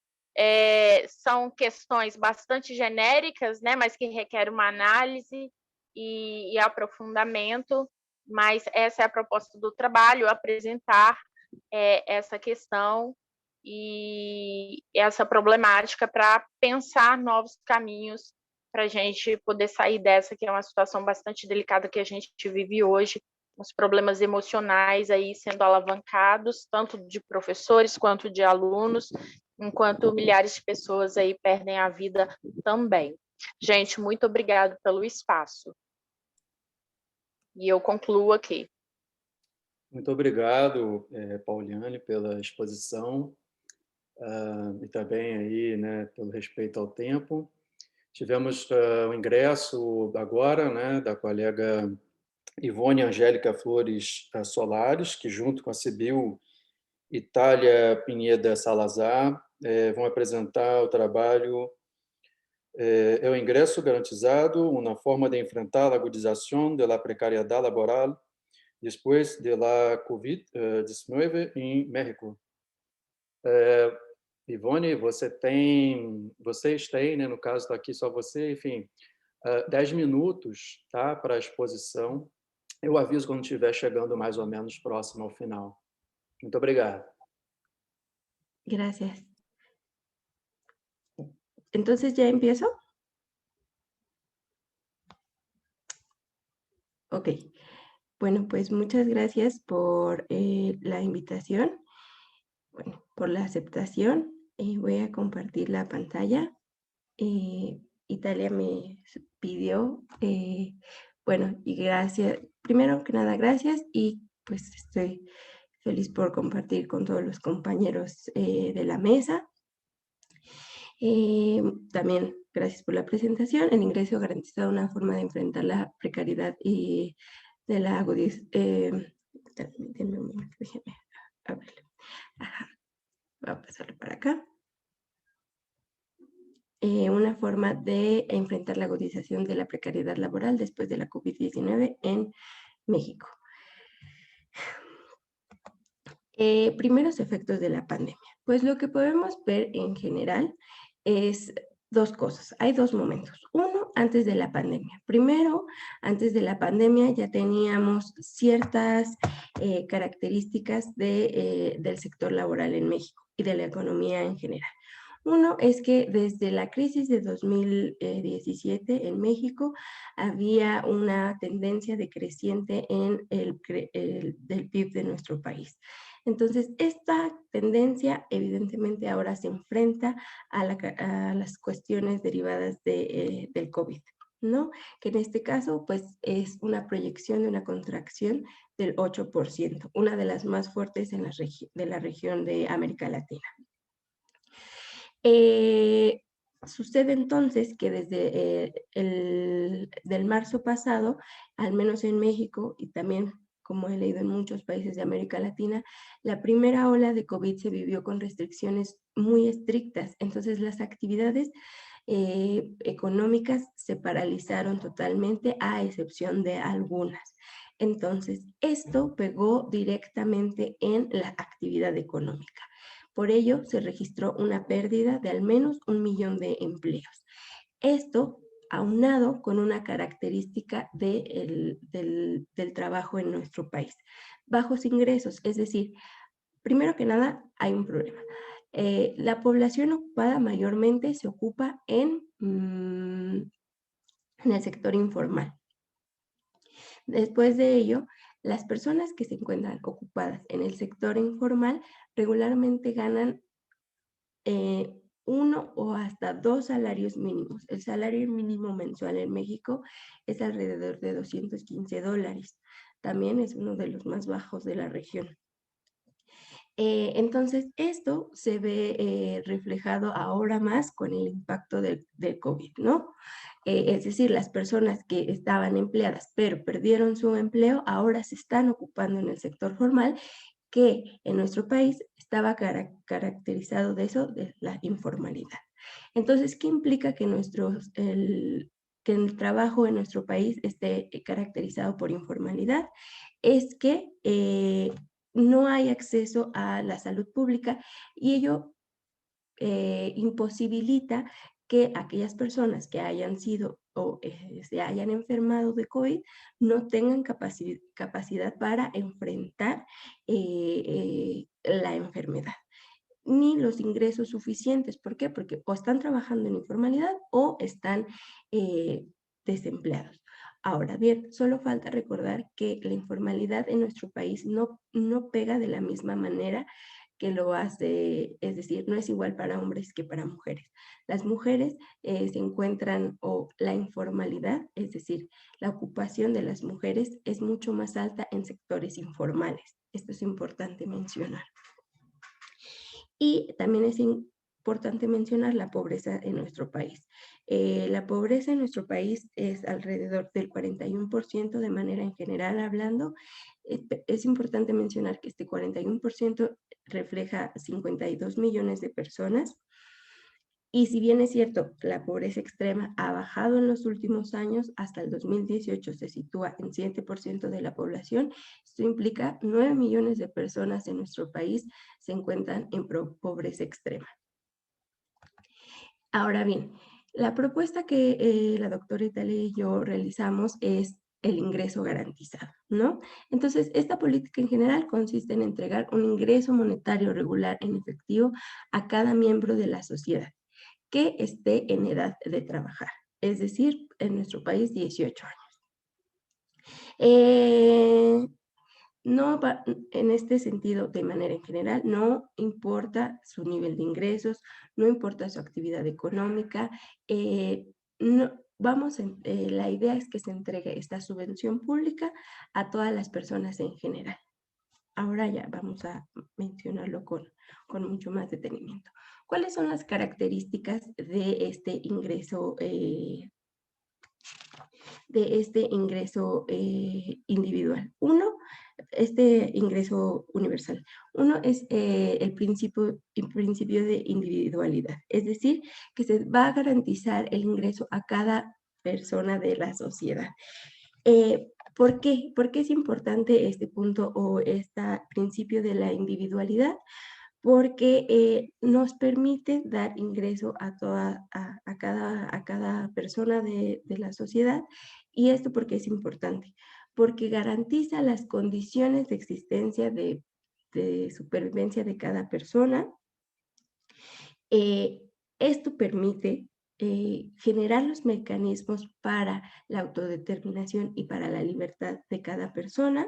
são questões bastante genéricas, né, mas que requerem uma análise e aprofundamento, mas essa é a proposta do trabalho, apresentar essa questão e essa problemática para pensar novos caminhos para a gente poder sair dessa, que é uma situação bastante delicada que a gente vive hoje, os problemas emocionais aí sendo alavancados, tanto de professores quanto de alunos, enquanto milhares de pessoas aí perdem a vida também. Gente, muito obrigado pelo espaço. E eu concluo aqui. Muito obrigado, Pauliane, pela exposição. E também aí, né, pelo respeito ao tempo. Tivemos o ingresso agora, né, da colega Ivone Angélica Flores Solares, que junto com a Sibyl Itália Pineda Salazar vão apresentar o trabalho o ingresso garantizado, uma forma de enfrentar a agudização da precariedade laboral depois da COVID-19 em México. Ivone, vocês têm, né, no caso está aqui só você, enfim, 10 minutos, tá, para a exposição. Eu aviso quando estiver chegando mais ou menos próximo ao final. Muito obrigado. Gracias. Entonces, ¿ya empiezo? Ok. Bueno, pues muchas gracias por la invitación, bueno, por la aceptación. Voy a compartir la pantalla. Italia me pidió, bueno, y gracias, primero que nada, gracias, y pues estoy feliz por compartir con todos los compañeros de la mesa. También gracias por la presentación. El ingreso garantizado, una forma de enfrentar la precariedad y de la agudización. Denme un momento, déjenme abrirlo. Ajá. Voy a pasarlo para acá. Una forma de enfrentar la agudización de la precariedad laboral después de la COVID-19 en México. Primeros efectos de la pandemia. Pues lo que podemos ver en general es dos cosas. Hay dos momentos. Uno, antes de la pandemia. Primero, antes de la pandemia ya teníamos ciertas características del sector laboral en México y de la economía en general. Uno es que desde la crisis de 2017 en México había una tendencia decreciente en del PIB de nuestro país. Entonces, esta tendencia evidentemente ahora se enfrenta a las cuestiones derivadas del COVID, ¿no? Que en este caso, pues, es una proyección de una contracción del 8%, una de las más fuertes de la región de América Latina. Sucede entonces que desde del marzo pasado, al menos en México y también, como he leído en muchos países de América Latina, la primera ola de COVID se vivió con restricciones muy estrictas. Entonces las actividades económicas se paralizaron totalmente, a excepción de algunas. Entonces esto pegó directamente en la actividad económica. Por ello, se registró una pérdida de al menos 1 millón de empleos. Esto aunado con una característica del trabajo en nuestro país. Bajos ingresos, es decir, primero que nada hay un problema. La población ocupada mayormente se ocupa en el sector informal. Después de ello, las personas que se encuentran ocupadas en el sector informal regularmente ganan 1 o hasta 2 salarios mínimos. El salario mínimo mensual en México es alrededor de $215. También es uno de los más bajos de la región. Entonces, esto se ve reflejado ahora más con el impacto del COVID, ¿no? Es decir, las personas que estaban empleadas pero perdieron su empleo, ahora se están ocupando en el sector formal, que en nuestro país estaba caracterizado de eso, de la informalidad. Entonces, ¿qué implica que el trabajo en nuestro país esté caracterizado por informalidad? Es que no hay acceso a la salud pública y ello imposibilita que aquellas personas que hayan sido o se hayan enfermado de COVID no tengan capacidad para enfrentar la enfermedad, ni los ingresos suficientes. ¿Por qué? Porque o están trabajando en informalidad o están desempleados. Ahora bien, solo falta recordar que la informalidad en nuestro país no pega de la misma manera que lo hace, es decir, no es igual para hombres que para mujeres. Las mujeres se encuentran, o la informalidad, es decir, la ocupación de las mujeres es mucho más alta en sectores informales. Esto es importante mencionar. Y también es importante mencionar la pobreza en nuestro país. La pobreza en nuestro país es alrededor del 41% de manera en general hablando. Es importante mencionar que este 41% refleja 52 millones de personas. Y si bien es cierto, la pobreza extrema ha bajado en los últimos años, hasta el 2018 se sitúa en 7% de la población. Esto implica 9 millones de personas en nuestro país se encuentran en pobreza extrema. Ahora bien, la propuesta que la doctora Italia y yo realizamos es el ingreso garantizado, ¿no? Entonces, esta política en general consiste en entregar un ingreso monetario regular en efectivo a cada miembro de la sociedad que esté en edad de trabajar, es decir, en nuestro país 18 años. No va, en este sentido, de manera en general, no importa su nivel de ingresos, no importa su actividad económica, la idea es que se entregue esta subvención pública a todas las personas en general. Ahora ya vamos a mencionarlo con mucho más detenimiento. ¿Cuáles son las características de este ingreso individual? Uno, este ingreso universal. Uno es el principio de individualidad, es decir, que se va a garantizar el ingreso a cada persona de la sociedad. ¿Por qué? ¿Por qué es importante este punto o este principio de la individualidad? Porque nos permite dar ingreso a cada persona de la sociedad. ¿Y esto por qué es importante? Porque garantiza las condiciones de existencia de supervivencia de cada persona. Esto permite generar los mecanismos para la autodeterminación y para la libertad de cada persona.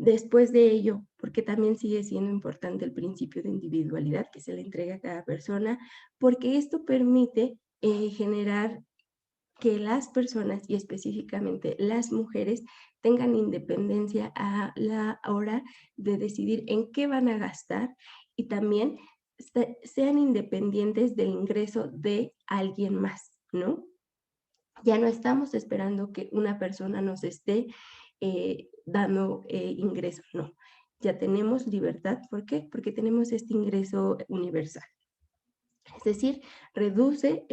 Después de ello, porque también sigue siendo importante el principio de individualidad que se le entrega a cada persona, porque esto permite generar que las personas, y específicamente las mujeres, tengan independencia a la hora de decidir en qué van a gastar y también sean independientes del ingreso de alguien más, ¿no? Ya no estamos esperando que una persona nos esté dando ingresos, no. Ya tenemos libertad. ¿Por qué? Porque tenemos este ingreso universal. Es decir, reduce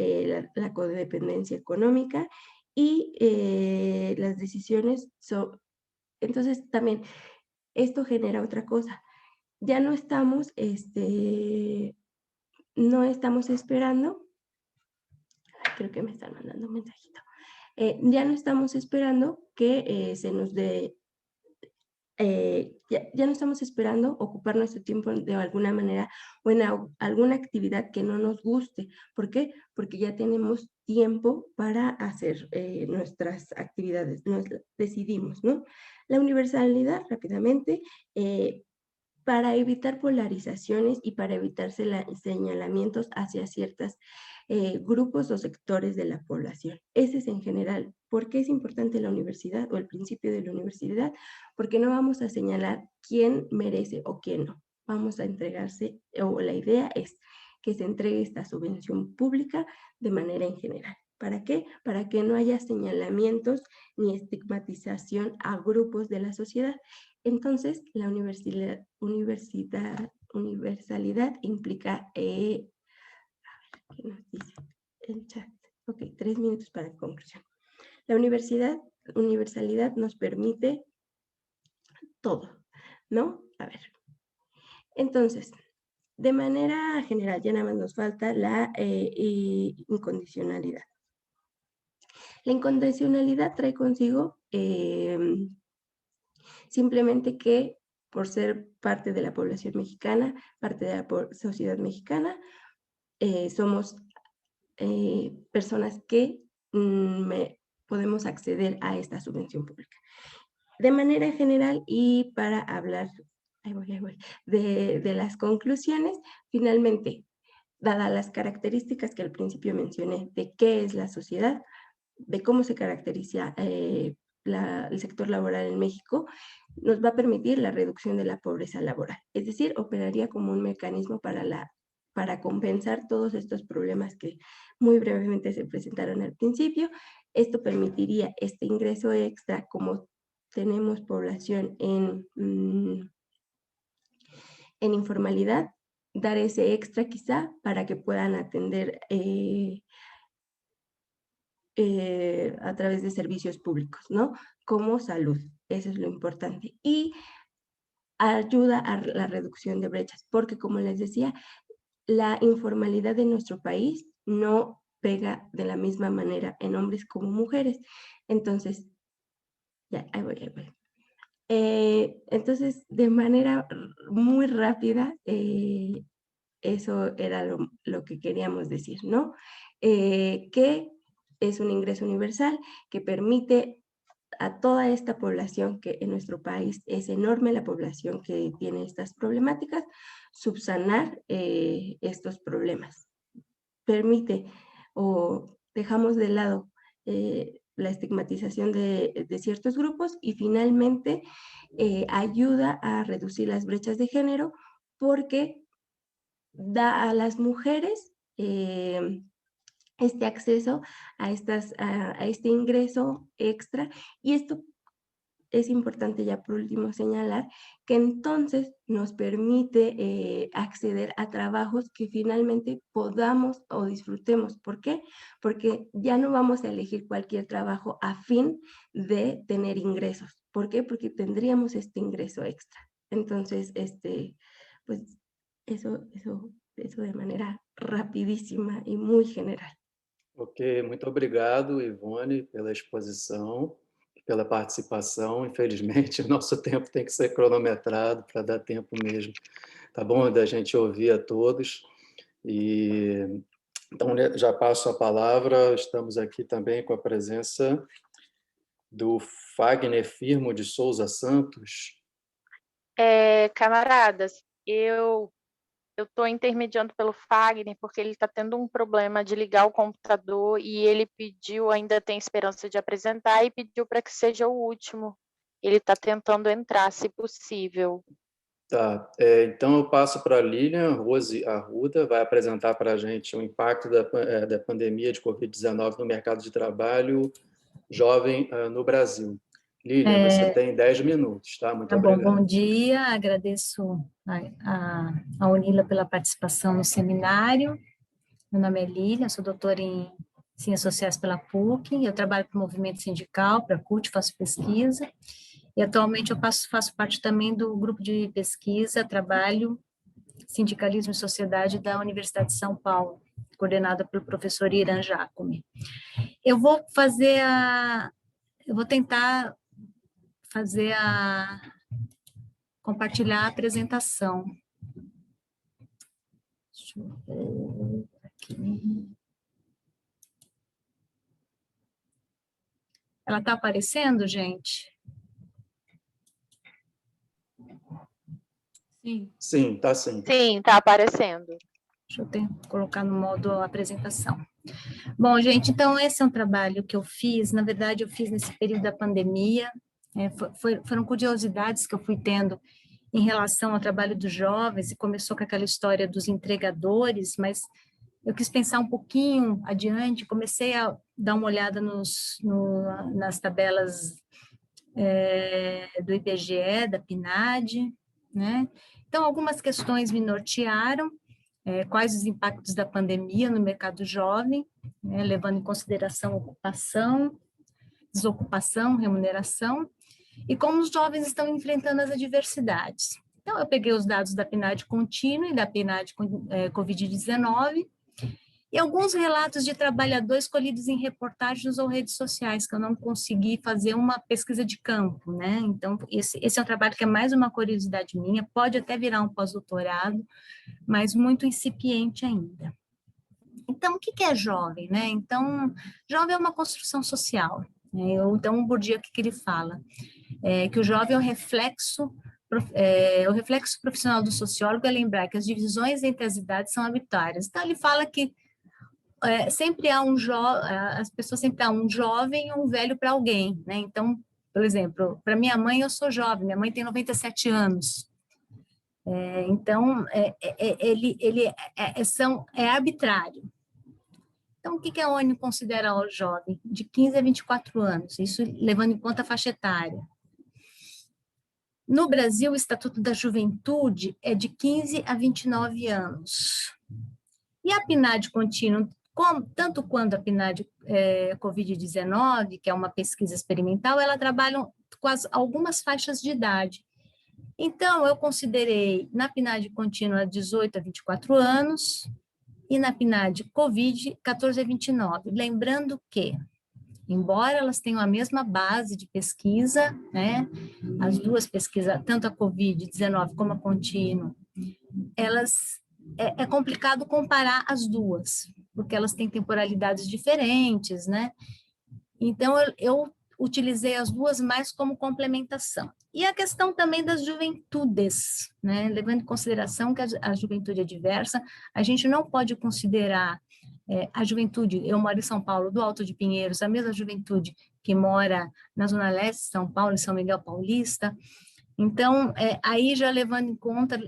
la codependencia económica y las decisiones son... Entonces, también esto genera otra cosa. Ya no estamos no estamos esperando, creo que me están mandando un mensajito, ya no estamos esperando que se nos dé, ya no estamos esperando ocupar nuestro tiempo de alguna manera o en alguna actividad que no nos guste. ¿Por qué? Porque ya tenemos tiempo para hacer nuestras actividades, nos decidimos, ¿no? La universalidad, rápidamente, para evitar polarizaciones y para evitar señalamientos hacia ciertos grupos o sectores de la población. Ese es en general. ¿Por qué es importante la universidad o el principio de la universidad? Porque no vamos a señalar quién merece o quién no. Vamos a entregarse, o la idea es que se entregue esta subvención pública de manera en general. ¿Para qué? Para que no haya señalamientos ni estigmatización a grupos de la sociedad. Entonces, la universalidad implica, a ver, ¿qué nos dice el chat? Ok, 3 minutos para conclusión. La universalidad nos permite todo, ¿no? A ver. Entonces, de manera general, ya nada más nos falta la incondicionalidad. La incondicionalidad trae consigo simplemente que por ser parte de la población mexicana, parte de la sociedad mexicana, somos personas que podemos acceder a esta subvención pública. De manera general, y para hablar de las conclusiones, finalmente, dadas las características que al principio mencioné de qué es la sociedad, de cómo se caracteriza el sector laboral en México, nos va a permitir la reducción de la pobreza laboral. Es decir, operaría como un mecanismo para compensar todos estos problemas que muy brevemente se presentaron al principio. Esto permitiría este ingreso extra, como tenemos población en informalidad, dar ese extra quizá para que puedan atender a través de servicios públicos, ¿no? Como salud, eso es lo importante. Y ayuda a la reducción de brechas, porque como les decía, la informalidad de nuestro país no pega de la misma manera en hombres como mujeres. Entonces, ya, ahí voy. Entonces, de manera muy rápida, eso era lo que queríamos decir, ¿no? Que es un ingreso universal que permite a toda esta población, que en nuestro país es enorme la población que tiene estas problemáticas, subsanar estos problemas. Permite o dejamos de lado la estigmatización de ciertos grupos y finalmente ayuda a reducir las brechas de género porque da a las mujeres este acceso a este ingreso extra, y esto es importante ya por último señalar que entonces nos permite acceder a trabajos que finalmente podamos o disfrutemos. ¿Por qué? Porque ya no vamos a elegir cualquier trabajo a fin de tener ingresos. ¿Por qué? Porque tendríamos este ingreso extra. Entonces, pues eso de manera rapidísima e muito general. Ok, muito obrigado, Ivone, pela exposição, pela participação. Infelizmente, o nosso tempo tem que ser cronometrado para dar tempo mesmo, tá bom? Da gente ouvir a todos. E então, já passo a palavra, estamos aqui também com a presença do Fagner Firmo de Souza Santos. Camaradas, eu estou intermediando pelo Fagner porque ele está tendo um problema de ligar o computador e ele pediu, ainda tem esperança de apresentar, e pediu para que seja o último. Ele está tentando entrar, se possível. Tá, então eu passo para a Lilian Rose Arruda, vai apresentar para a gente o impacto da pandemia de Covid-19 no mercado de trabalho jovem no Brasil. Lilian, você tem 10 minutos, tá? Muito obrigado. Bom dia, agradeço a Unila pela participação no seminário. Meu nome é Lilian, sou doutora em Ciências Sociais pela PUC, eu trabalho com o movimento sindical, para a CUT, faço pesquisa, e atualmente eu faço parte também do grupo de pesquisa, trabalho Sindicalismo e Sociedade da Universidade de São Paulo, coordenada pelo professor Irã Jacome. Eu vou tentar compartilhar a apresentação. Deixa eu ver aqui. Ela está aparecendo, gente? Sim. Sim, está sim. Sim, está aparecendo. Deixa eu colocar no modo apresentação. Bom, gente, então esse é um trabalho que eu fiz, na verdade eu fiz nesse período da pandemia, foram curiosidades que eu fui tendo em relação ao trabalho dos jovens, e começou com aquela história dos entregadores, mas eu quis pensar um pouquinho adiante, comecei a dar uma olhada nas tabelas do IBGE, da PNAD, né? Então, algumas questões me nortearam, quais os impactos da pandemia no mercado jovem, né, levando em consideração ocupação, desocupação, remuneração, e como os jovens estão enfrentando as adversidades. Então, eu peguei os dados da PNAD contínua e da PNAD Covid-19, e alguns relatos de trabalhadores escolhidos em reportagens ou redes sociais, que eu não consegui fazer uma pesquisa de campo, né? Então, esse é um trabalho que é mais uma curiosidade minha, pode até virar um pós-doutorado, mas muito incipiente ainda. Então, o que é jovem, né? Então, jovem é uma construção social, né? Então, o Bourdieu, o que ele fala? Que o jovem é o reflexo profissional do sociólogo, é lembrar que as divisões entre as idades são arbitrárias. Então, ele fala que sempre há as pessoas sempre há um jovem e um velho para alguém, né? Então, por exemplo, para minha mãe eu sou jovem, minha mãe tem 97 anos. Então, é arbitrário. Então, o que a ONU considera o jovem? De 15 a 24 anos, isso levando em conta a faixa etária. No Brasil, o Estatuto da Juventude é de 15 a 29 anos. E a PNAD contínua, tanto quanto a PNAD Covid-19, que é uma pesquisa experimental, ela trabalha com algumas faixas de idade. Então, eu considerei na PNAD contínua 18 a 24 anos e na PNAD Covid 14 a 29. Lembrando que, embora elas tenham a mesma base de pesquisa, né, as duas pesquisas, tanto a Covid-19 como a contínua, elas é complicado comparar as duas, porque elas têm temporalidades diferentes, né? Então, eu utilizei as duas mais como complementação. E a questão também das juventudes, né? Levando em consideração que a juventude é diversa, a gente não pode considerar a juventude, eu moro em São Paulo, do Alto de Pinheiros, a mesma juventude que mora na Zona Leste de São Paulo, em São Miguel Paulista. Então, aí já levando em conta,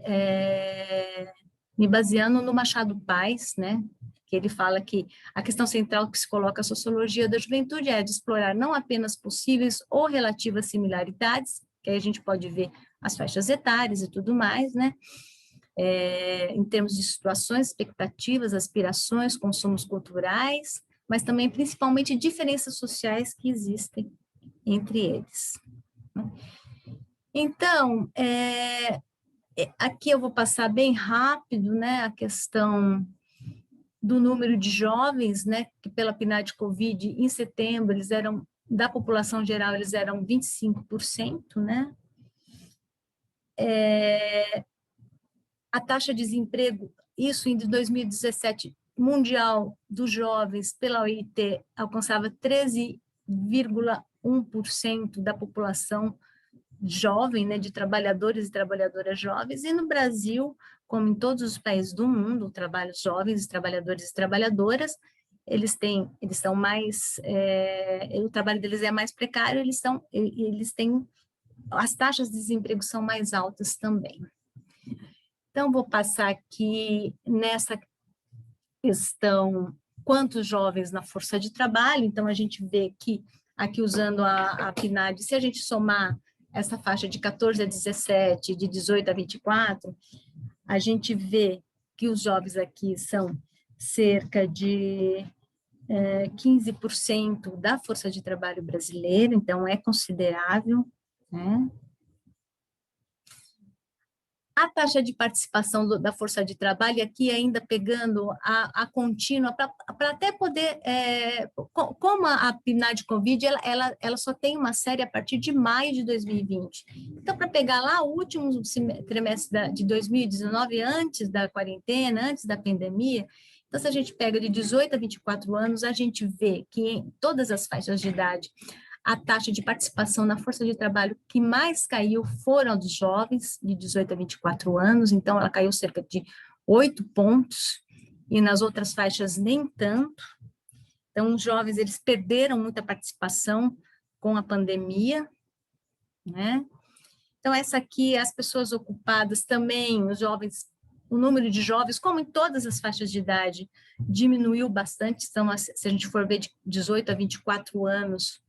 me baseando no Machado Paz, né, que ele fala que a questão central que se coloca a sociologia da juventude é de explorar não apenas possíveis ou relativas similaridades, que aí a gente pode ver as faixas etárias e tudo mais, né, em termos de situações, expectativas, aspirações, consumos culturais, mas também principalmente diferenças sociais que existem entre eles. Então, aqui eu vou passar bem rápido, né, a questão do número de jovens, né, que pela PNAD Covid, em setembro, eles eram, da população geral, eles eram 25%, né? A taxa de desemprego, isso em 2017, mundial dos jovens, pela OIT, alcançava 13,1% da população jovem, né, de trabalhadores e trabalhadoras jovens, e no Brasil, como em todos os países do mundo, trabalhos jovens, trabalhadores e trabalhadoras, eles são mais, o trabalho deles é mais precário, eles têm, as taxas de desemprego são mais altas também. Então, vou passar aqui nessa questão, quantos jovens na força de trabalho, então a gente vê que, aqui usando a PNAD, se a gente somar essa faixa de 14 a 17, de 18 a 24, a gente vê que os jovens aqui são cerca de 15% da força de trabalho brasileira, então é considerável, né? A taxa de participação da força de trabalho, aqui ainda pegando a contínua, para até poder, como a PNAD Covid, ela só tem uma série a partir de maio de 2020. Então, para pegar lá o último trimestre de 2019, antes da quarentena, antes da pandemia, então, se a gente pega de 18 a 24 anos, a gente vê que em todas as faixas de idade, a taxa de participação na força de trabalho que mais caiu foram dos jovens de 18 a 24 anos, então ela caiu cerca de 8 pontos, e nas outras faixas nem tanto. Então, os jovens, eles perderam muita participação com a pandemia, né? Então, essa aqui, as pessoas ocupadas também, os jovens, o número de jovens, como em todas as faixas de idade, diminuiu bastante. Então, se a gente for ver de 18 a 24 anos,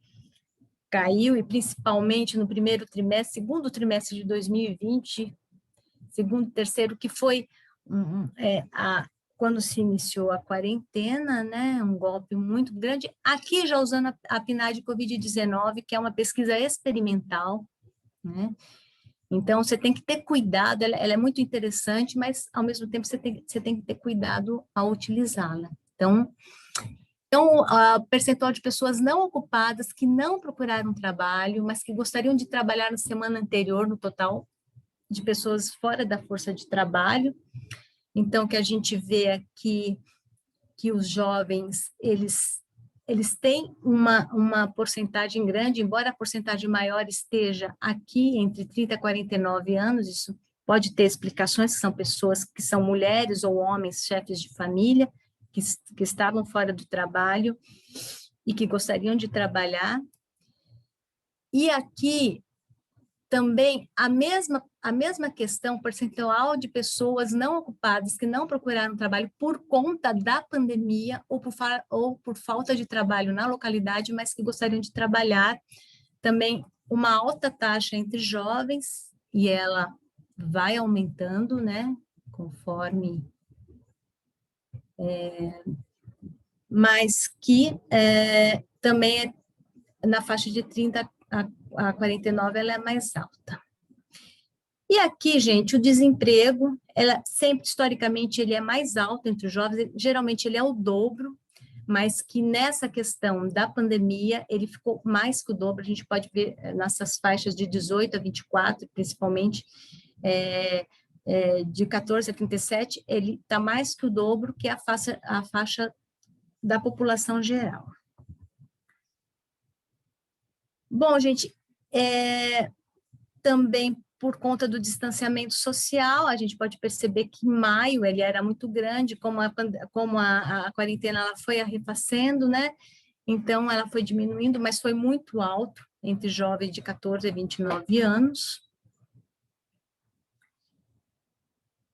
caiu, e principalmente no primeiro trimestre, segundo trimestre de 2020, segundo, terceiro, que foi quando se iniciou a quarentena, né, um golpe muito grande, aqui já usando a PNAD Covid-19, que é uma pesquisa experimental, né, então você tem que ter cuidado, ela é muito interessante, mas ao mesmo tempo você tem que ter cuidado ao utilizá-la. Então, o percentual de pessoas não ocupadas que não procuraram trabalho, mas que gostariam de trabalhar na semana anterior, no total de pessoas fora da força de trabalho. Então, que a gente vê aqui que os jovens, eles têm uma porcentagem grande, embora a porcentagem maior esteja aqui entre 30 e 49 anos, isso pode ter explicações, que são pessoas que são mulheres ou homens, chefes de família, que estavam fora do trabalho e que gostariam de trabalhar. E aqui também a mesma questão, percentual de pessoas não ocupadas que não procuraram trabalho por conta da pandemia ou por falta de trabalho na localidade, mas que gostariam de trabalhar. Também uma alta taxa entre jovens, e ela vai aumentando, né, conforme... mas que também na faixa de 30 a 49 ela é mais alta. E aqui, gente, o desemprego, sempre historicamente ele é mais alto entre os jovens, geralmente ele é o dobro, mas que nessa questão da pandemia ele ficou mais que o dobro. A gente pode ver nessas faixas de 18 a 24, principalmente, de 14 a 37, ele está mais que o dobro, que é a faixa da população geral. Bom, gente, também por conta do distanciamento social, a gente pode perceber que em maio ele era muito grande, como a quarentena ela foi arrefecendo, né? Então, ela foi diminuindo, mas foi muito alto entre jovens de 14 a 29 anos.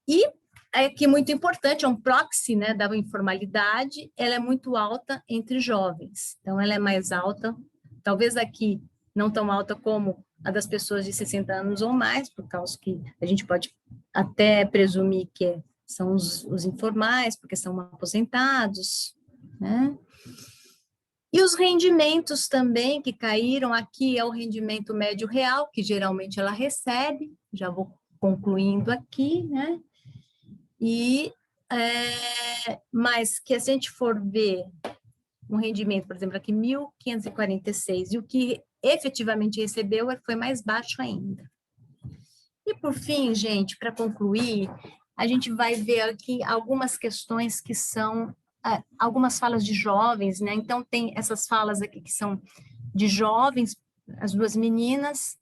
E que muito importante, é um proxy, né, da informalidade, ela é muito alta entre jovens. Então, ela é mais alta, talvez aqui não tão alta como a das pessoas de 60 anos ou mais, por causa que a gente pode até presumir que são os informais, porque são aposentados, né? E os rendimentos também que caíram, aqui é o rendimento médio real, que geralmente ela recebe, já vou concluindo aqui, né? Mas que se a gente for ver um rendimento, por exemplo, aqui 1.546, e o que efetivamente recebeu foi mais baixo ainda. E por fim, gente, para concluir, a gente vai ver aqui algumas questões que são, algumas falas de jovens, né? Então tem essas falas aqui que são de jovens, as duas meninas,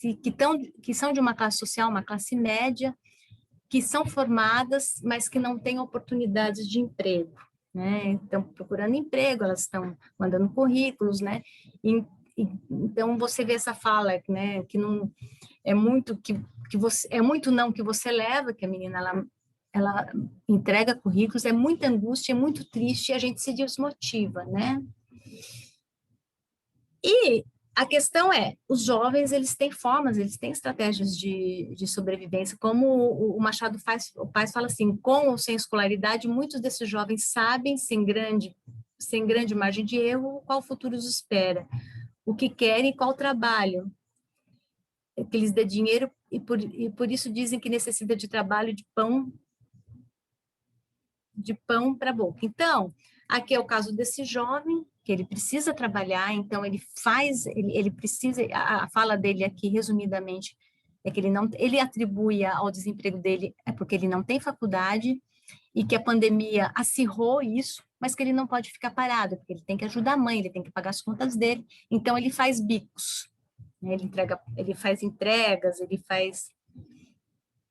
que são de uma classe social, uma classe média, que são formadas, mas que não têm oportunidades de emprego, né? Estão procurando emprego, elas estão mandando currículos, né? Então você vê essa fala, né? Que não é muito é muito não que você leva, que a menina ela entrega currículos, é muita angústia, é muito triste, e a gente se desmotiva, né? E a questão os jovens, eles têm formas, eles têm estratégias de sobrevivência, como o Machado Paz fala assim, com ou sem escolaridade, muitos desses jovens sabem, sem grande margem de erro, qual futuro os espera, o que querem e qual trabalho. que lhes dê dinheiro, e por isso dizem que necessita de trabalho de pão para a boca. Então, aqui é o caso desse jovem, que ele precisa trabalhar, então ele precisa, a fala dele aqui, resumidamente, é que ele atribui ao desemprego dele é porque ele não tem faculdade, e que a pandemia acirrou isso, mas que ele não pode ficar parado, porque ele tem que ajudar a mãe, ele tem que pagar as contas dele, então ele faz bicos, né? Ele faz entregas, ele faz...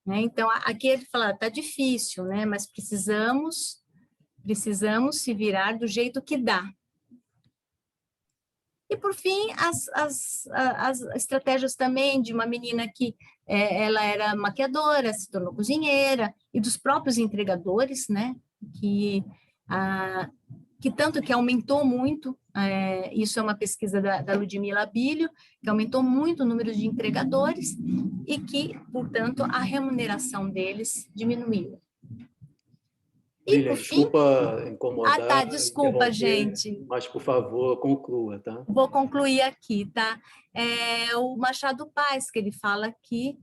Né? Então, aqui ele fala, tá difícil, né? Mas precisamos se virar do jeito que dá. E, por fim, as estratégias também de uma menina que ela era maquiadora, se tornou cozinheira, e dos próprios entregadores, né? Que tanto que aumentou muito, isso é uma pesquisa da Ludmila Bilho, que aumentou muito o número de entregadores e que, portanto, a remuneração deles diminuiu. Lilian, desculpa incomodar, desculpa, gente. Mas, por favor, conclua, tá? Vou concluir aqui, tá? O Machado Paz, que ele fala que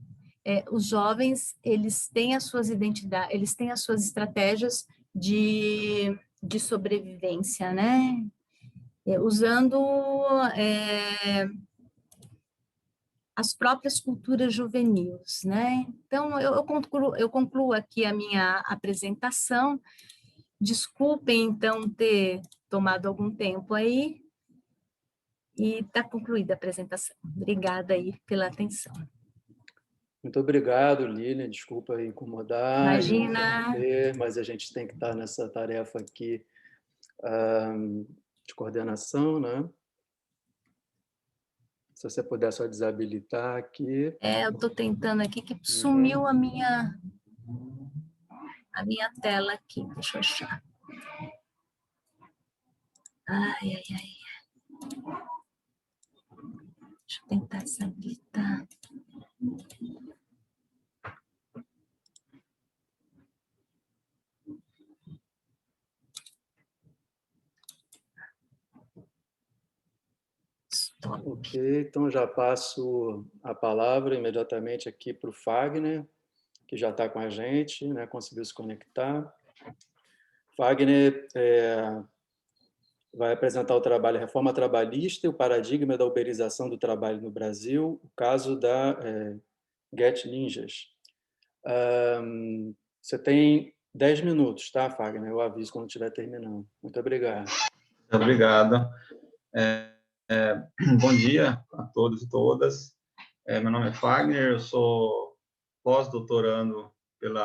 os jovens, eles têm as suas identidades, eles têm as suas estratégias de sobrevivência, né? Usando as próprias culturas juvenis, né? Então, eu concluo aqui a minha apresentação. Desculpem, então, ter tomado algum tempo aí, e está concluída a apresentação. Obrigada aí pela atenção. Muito obrigado, Lilian. Desculpa incomodar. Imagina. Mas a gente tem que estar nessa tarefa aqui de coordenação, né? Se você puder só desabilitar aqui. Eu estou tentando aqui, que sumiu a minha tela aqui. Deixa eu achar. Ai. Deixa eu tentar desabilitar. Ok, então já passo a palavra imediatamente aqui para o Fagner, que já está com a gente, né? Conseguiu se conectar. Fagner vai apresentar o trabalho Reforma Trabalhista e o Paradigma da Uberização do Trabalho no Brasil, o caso da Get Ninjas. Você tem 10 minutos, tá, Fagner? Eu aviso quando estiver terminando. Muito obrigado. Obrigado. Bom dia a todos e todas. Meu nome é Fagner, eu sou pós-doutorando pelo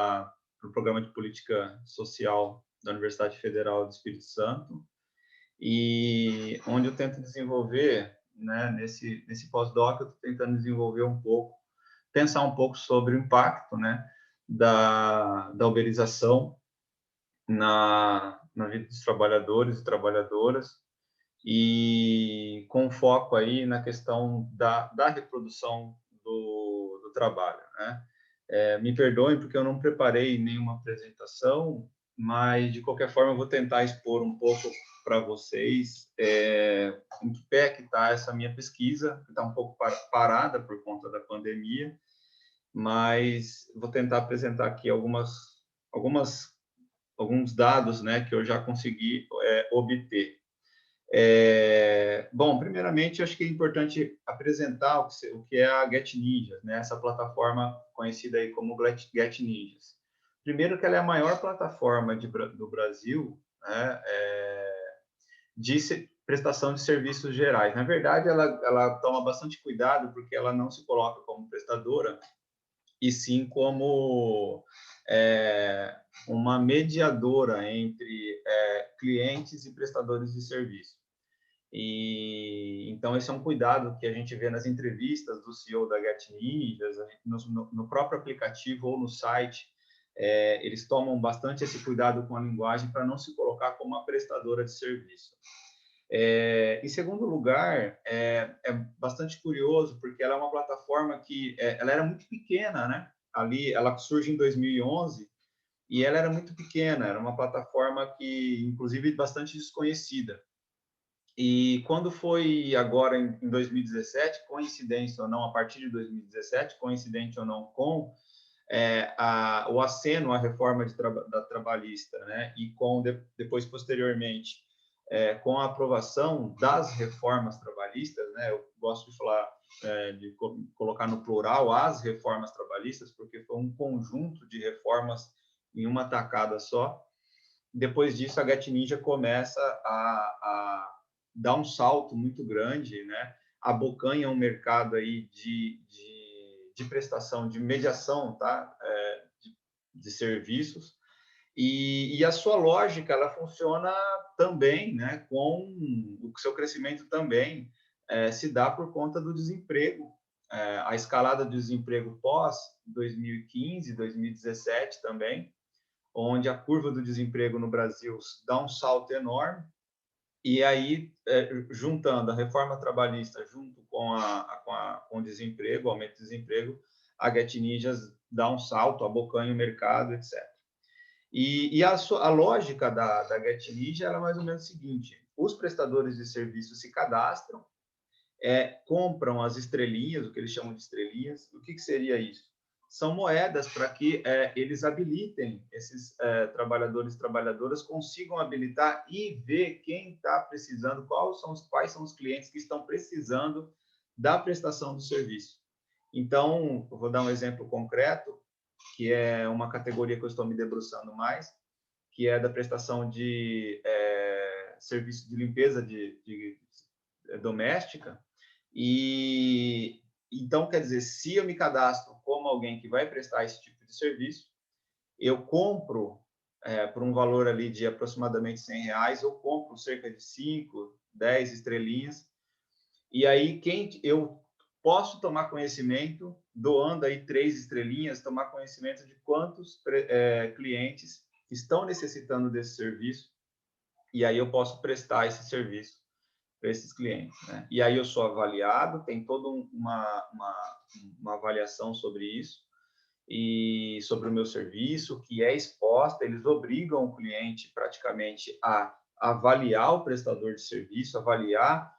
Programa de Política Social da Universidade Federal do Espírito Santo, e onde eu tento desenvolver, né, nesse pós-doc, eu estou tentando desenvolver pensar um pouco sobre o impacto, né, da uberização na vida dos trabalhadores e trabalhadoras, e com foco aí na questão da reprodução do trabalho, né? Me perdoem porque eu não preparei nenhuma apresentação, mas de qualquer forma eu vou tentar expor um pouco para vocês em que pé que está essa minha pesquisa, que está um pouco parada por conta da pandemia, mas vou tentar apresentar aqui alguns dados, né, que eu já consegui obter. Bom, primeiramente, acho que é importante apresentar o que é a Get Ninjas, né? Essa plataforma conhecida aí como Get Ninjas. Primeiro, que ela é a maior plataforma do Brasil, né, de prestação de serviços gerais. Na verdade, ela toma bastante cuidado, porque ela não se coloca como prestadora, e sim como uma mediadora entre clientes e prestadores de serviço. E então esse é um cuidado que a gente vê nas entrevistas do CEO da Get Ninjas, no próprio aplicativo ou no site, eles tomam bastante esse cuidado com a linguagem para não se colocar como uma prestadora de serviço. Em segundo lugar, é bastante curioso, porque ela é uma plataforma que ela era muito pequena, né? Ali, ela surge em 2011 e ela era muito pequena, era uma plataforma que, inclusive, bastante desconhecida. E quando foi agora em 2017, coincidência ou não, a partir de 2017, coincidente ou não com o aceno à reforma da trabalhista, né, e com depois posteriormente com a aprovação das reformas trabalhistas, né, eu gosto de falar de colocar no plural as reformas trabalhistas, porque foi um conjunto de reformas em uma tacada só. Depois disso, a Get Ninja começa a dar um salto muito grande, né? Abocanha um mercado aí de prestação, de mediação, tá? De serviços. E a sua lógica, ela funciona também, né? Com o seu crescimento também se dá por conta do desemprego. A escalada do desemprego pós 2015, 2017 também, onde a curva do desemprego no Brasil dá um salto enorme, e aí, juntando a reforma trabalhista junto com o desemprego, o aumento do desemprego, a Get Ninjas dá um salto, abocanha o mercado, etc. E a lógica da Get Ninja é mais ou menos o seguinte: os prestadores de serviço se cadastram, compram as estrelinhas, o que eles chamam de estrelinhas. O que seria isso? São moedas para que eles habilitem, esses trabalhadores e trabalhadoras consigam habilitar e ver quem está precisando, quais são os clientes que estão precisando da prestação do serviço. Então, eu vou dar um exemplo concreto, que é uma categoria que eu estou me debruçando mais, que é da prestação de serviço de limpeza doméstica. E então, quer dizer, se eu me cadastro como alguém que vai prestar esse tipo de serviço, eu compro por um valor ali de aproximadamente R$100, eu compro cerca de 5, 10 estrelinhas, e aí eu posso tomar conhecimento, doando aí 3 estrelinhas, tomar conhecimento de quantos clientes estão necessitando desse serviço, e aí eu posso prestar esse serviço para esses clientes, né? E aí eu sou avaliado, tem toda uma avaliação sobre isso e sobre o meu serviço, que é exposta. Eles obrigam o cliente praticamente a avaliar o prestador de serviço, avaliar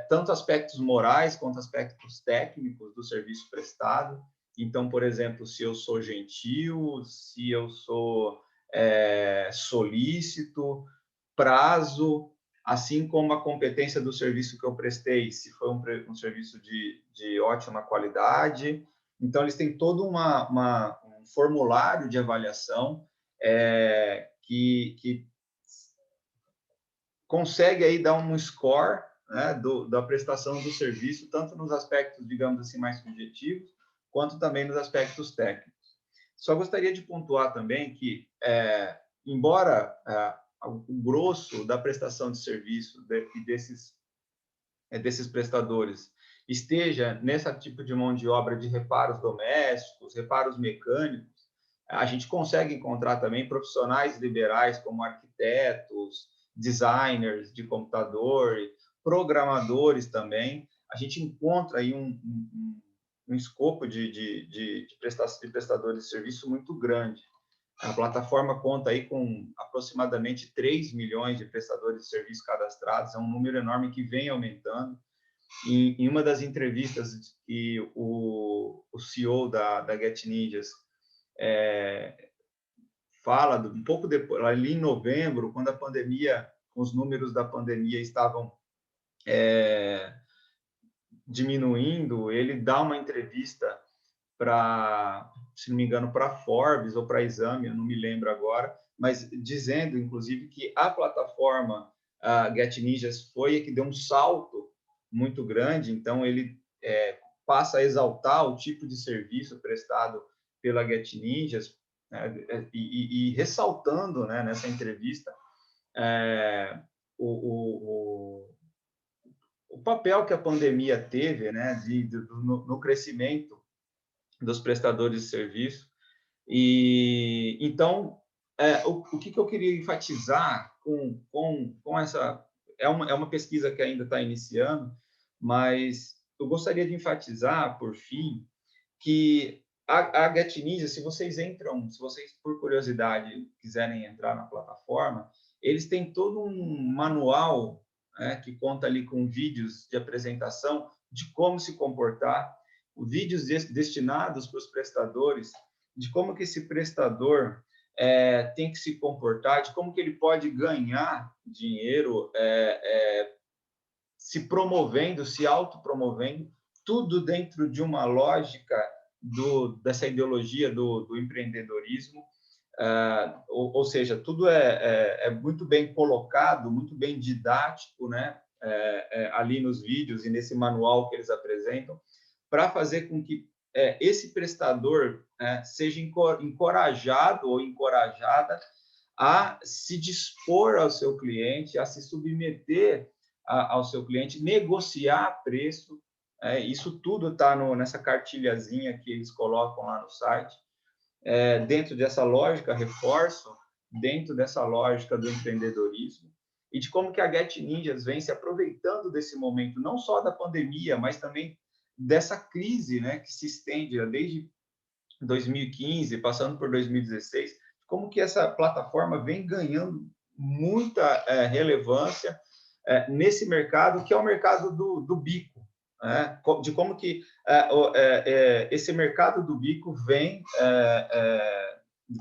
tanto aspectos morais quanto aspectos técnicos do serviço prestado. Então, por exemplo, se eu sou gentil, se eu sou solícito, prazo, assim como a competência do serviço que eu prestei, se foi um serviço de ótima qualidade. Então, eles têm todo um formulário de avaliação que consegue aí dar um score, né, da prestação do serviço, tanto nos aspectos, digamos assim, mais subjetivos, quanto também nos aspectos técnicos. Só gostaria de pontuar também que, embora o grosso da prestação de serviço desses prestadores esteja nesse tipo de mão de obra de reparos domésticos, reparos mecânicos, a gente consegue encontrar também profissionais liberais como arquitetos, designers de computador, programadores também. A gente encontra aí um escopo de prestadores de serviço muito grande. A plataforma conta aí com aproximadamente 3 milhões de prestadores de serviço cadastrados, é um número enorme que vem aumentando. Em uma das entrevistas que o CEO da Get Ninjas fala, um pouco depois, ali em novembro, quando a pandemia, os números da pandemia estavam diminuindo, ele dá uma entrevista se não me engano, para Forbes ou para Exame, eu não me lembro agora, mas dizendo, inclusive, que a plataforma Get Ninjas foi a que deu um salto muito grande. Então, ele passa a exaltar o tipo de serviço prestado pela Get Ninjas, e ressaltando, né, nessa entrevista o papel que a pandemia teve, né, no crescimento dos prestadores de serviço. E então, o que eu queria enfatizar com essa é uma pesquisa que ainda está iniciando, mas eu gostaria de enfatizar, por fim, que a Get Ninja, se vocês por curiosidade quiserem entrar na plataforma, eles têm todo um manual que conta ali com vídeos de apresentação de como se comportar, vídeos destinados para os prestadores, de como que esse prestador tem que se comportar, de como que ele pode ganhar dinheiro se promovendo, se autopromovendo, tudo dentro de uma lógica dessa ideologia do empreendedorismo, ou seja, tudo é muito bem colocado, muito bem didático, né? Ali nos vídeos e nesse manual que eles apresentam, para fazer com que esse prestador seja encorajado ou encorajada a se dispor ao seu cliente, a se submeter ao seu cliente, negociar preço. Isso tudo está nessa cartilhazinha que eles colocam lá no site. Dentro dessa lógica, reforço, dentro dessa lógica do empreendedorismo, e de como que a Get Ninjas vem se aproveitando desse momento, não só da pandemia, mas também dessa crise, né, que se estende desde 2015, passando por 2016, como que essa plataforma vem ganhando muita relevância nesse mercado, que é o mercado do bico, de como que esse mercado do bico vem,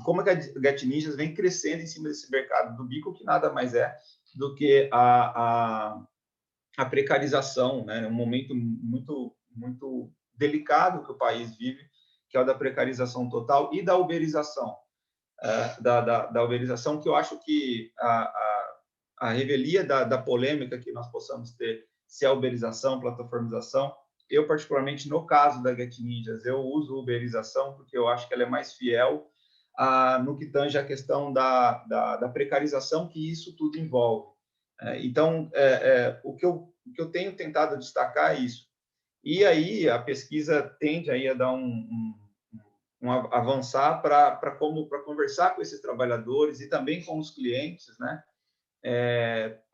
como que a Get Ninjas vem crescendo em cima desse mercado do bico, que nada mais é do que a precarização, né? Um momento muito, muito delicado que o país vive, que é o da precarização total e da uberização. Da uberização, que eu acho que a revelia da polêmica que nós possamos ter, se é uberização, plataformização. Eu, particularmente, no caso da Get Ninjas, eu uso uberização porque eu acho que ela é mais fiel no que tange a questão da precarização que isso tudo envolve. Então, o que eu tenho tentado destacar é isso. E aí a pesquisa tende aí a dar um avançar para conversar com esses trabalhadores e também com os clientes, né?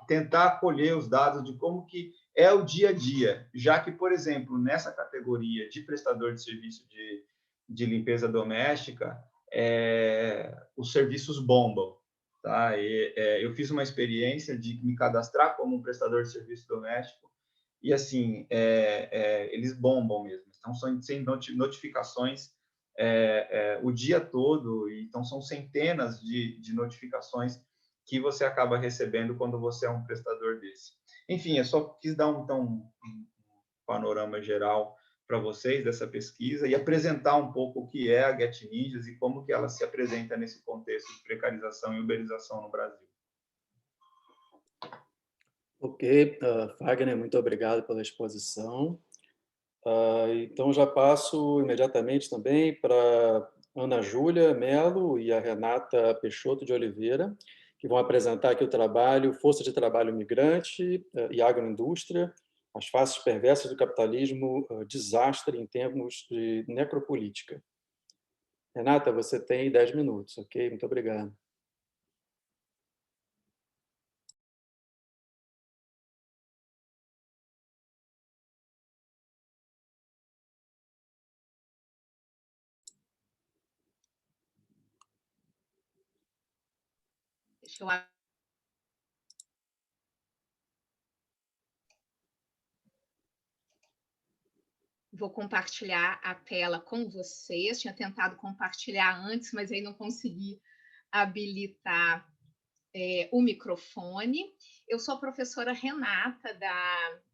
Tentar colher os dados de como que é o dia a dia, já que, por exemplo, nessa categoria de prestador de serviço de limpeza doméstica, os serviços bombam, tá? Eu fiz uma experiência de me cadastrar como um prestador de serviço doméstico e, assim, eles bombam mesmo. Então, são sem notificações o dia todo, então são centenas de notificações que você acaba recebendo quando você é um prestador desse. Enfim, eu só quis dar um panorama geral para vocês dessa pesquisa e apresentar um pouco o que é a Get Ninjas e como que ela se apresenta nesse contexto de precarização e uberização no Brasil. Ok, Fagner, muito obrigado pela exposição. Então, já passo imediatamente também para Ana Júlia Melo e a Renata Peixoto de Oliveira, que vão apresentar aqui o trabalho Força de Trabalho Migrante e Agroindústria, as faces perversas do capitalismo, desastre em termos de necropolítica. Renata, você tem 10 minutos, ok? Muito obrigado. Deixa eu... Vou compartilhar a tela com vocês. Tinha tentado compartilhar antes, mas aí não consegui habilitar o microfone. Eu sou a professora Renata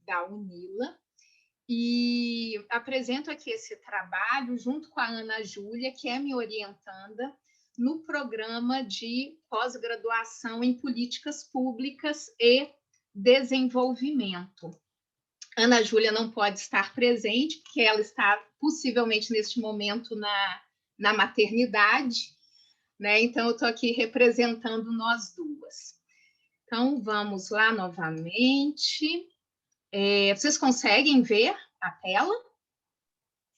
da Unila e apresento aqui esse trabalho junto com a Ana Júlia, que é minha orientanda no programa de pós-graduação em políticas públicas e desenvolvimento. Ana Júlia não pode estar presente, porque ela está possivelmente neste momento na maternidade, né? Então, eu estou aqui representando nós duas. Então, vamos lá novamente. Vocês conseguem ver a tela?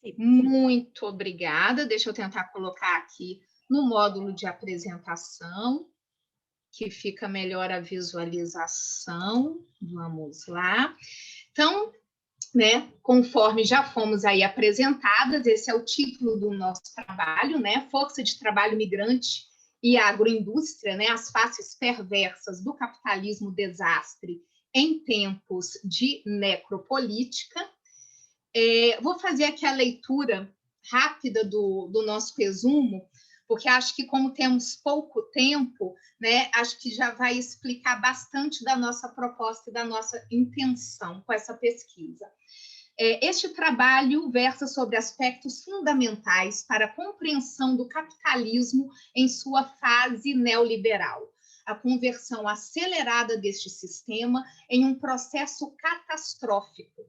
Sim. Muito obrigada. Deixa eu tentar colocar aqui no módulo de apresentação, que fica melhor a visualização. Vamos lá. Então, né, conforme já fomos aí apresentadas, esse é o título do nosso trabalho, né, Força de Trabalho Migrante e Agroindústria, né, as faces perversas do capitalismo desastre em tempos de necropolítica. Vou fazer aqui a leitura rápida do nosso resumo, porque acho que, como temos pouco tempo, né, acho que já vai explicar bastante da nossa proposta e da nossa intenção com essa pesquisa. Este trabalho versa sobre aspectos fundamentais para a compreensão do capitalismo em sua fase neoliberal, a conversão acelerada deste sistema em um processo catastrófico,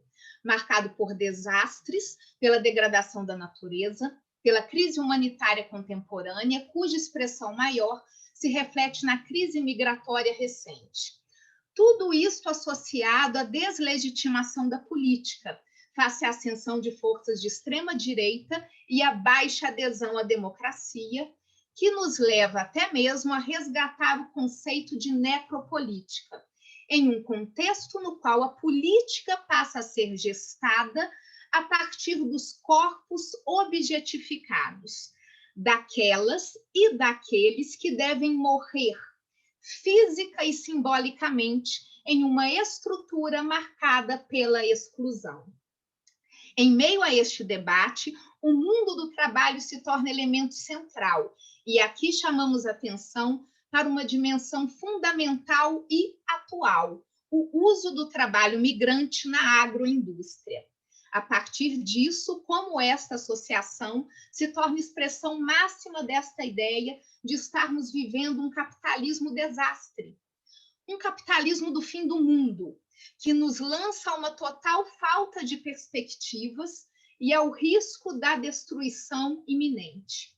marcado por desastres, pela degradação da natureza, pela crise humanitária contemporânea, cuja expressão maior se reflete na crise migratória recente. Tudo isto associado à deslegitimação da política, face à ascensão de forças de extrema-direita e à baixa adesão à democracia, que nos leva até mesmo a resgatar o conceito de necropolítica, em um contexto no qual a política passa a ser gestada a partir dos corpos objetificados, daquelas e daqueles que devem morrer física e simbolicamente em uma estrutura marcada pela exclusão. Em meio a este debate, o mundo do trabalho se torna elemento central, e aqui chamamos atenção para uma dimensão fundamental e atual, o uso do trabalho migrante na agroindústria. A partir disso, como esta associação se torna expressão máxima desta ideia de estarmos vivendo um capitalismo desastre, um capitalismo do fim do mundo, que nos lança a uma total falta de perspectivas e ao risco da destruição iminente.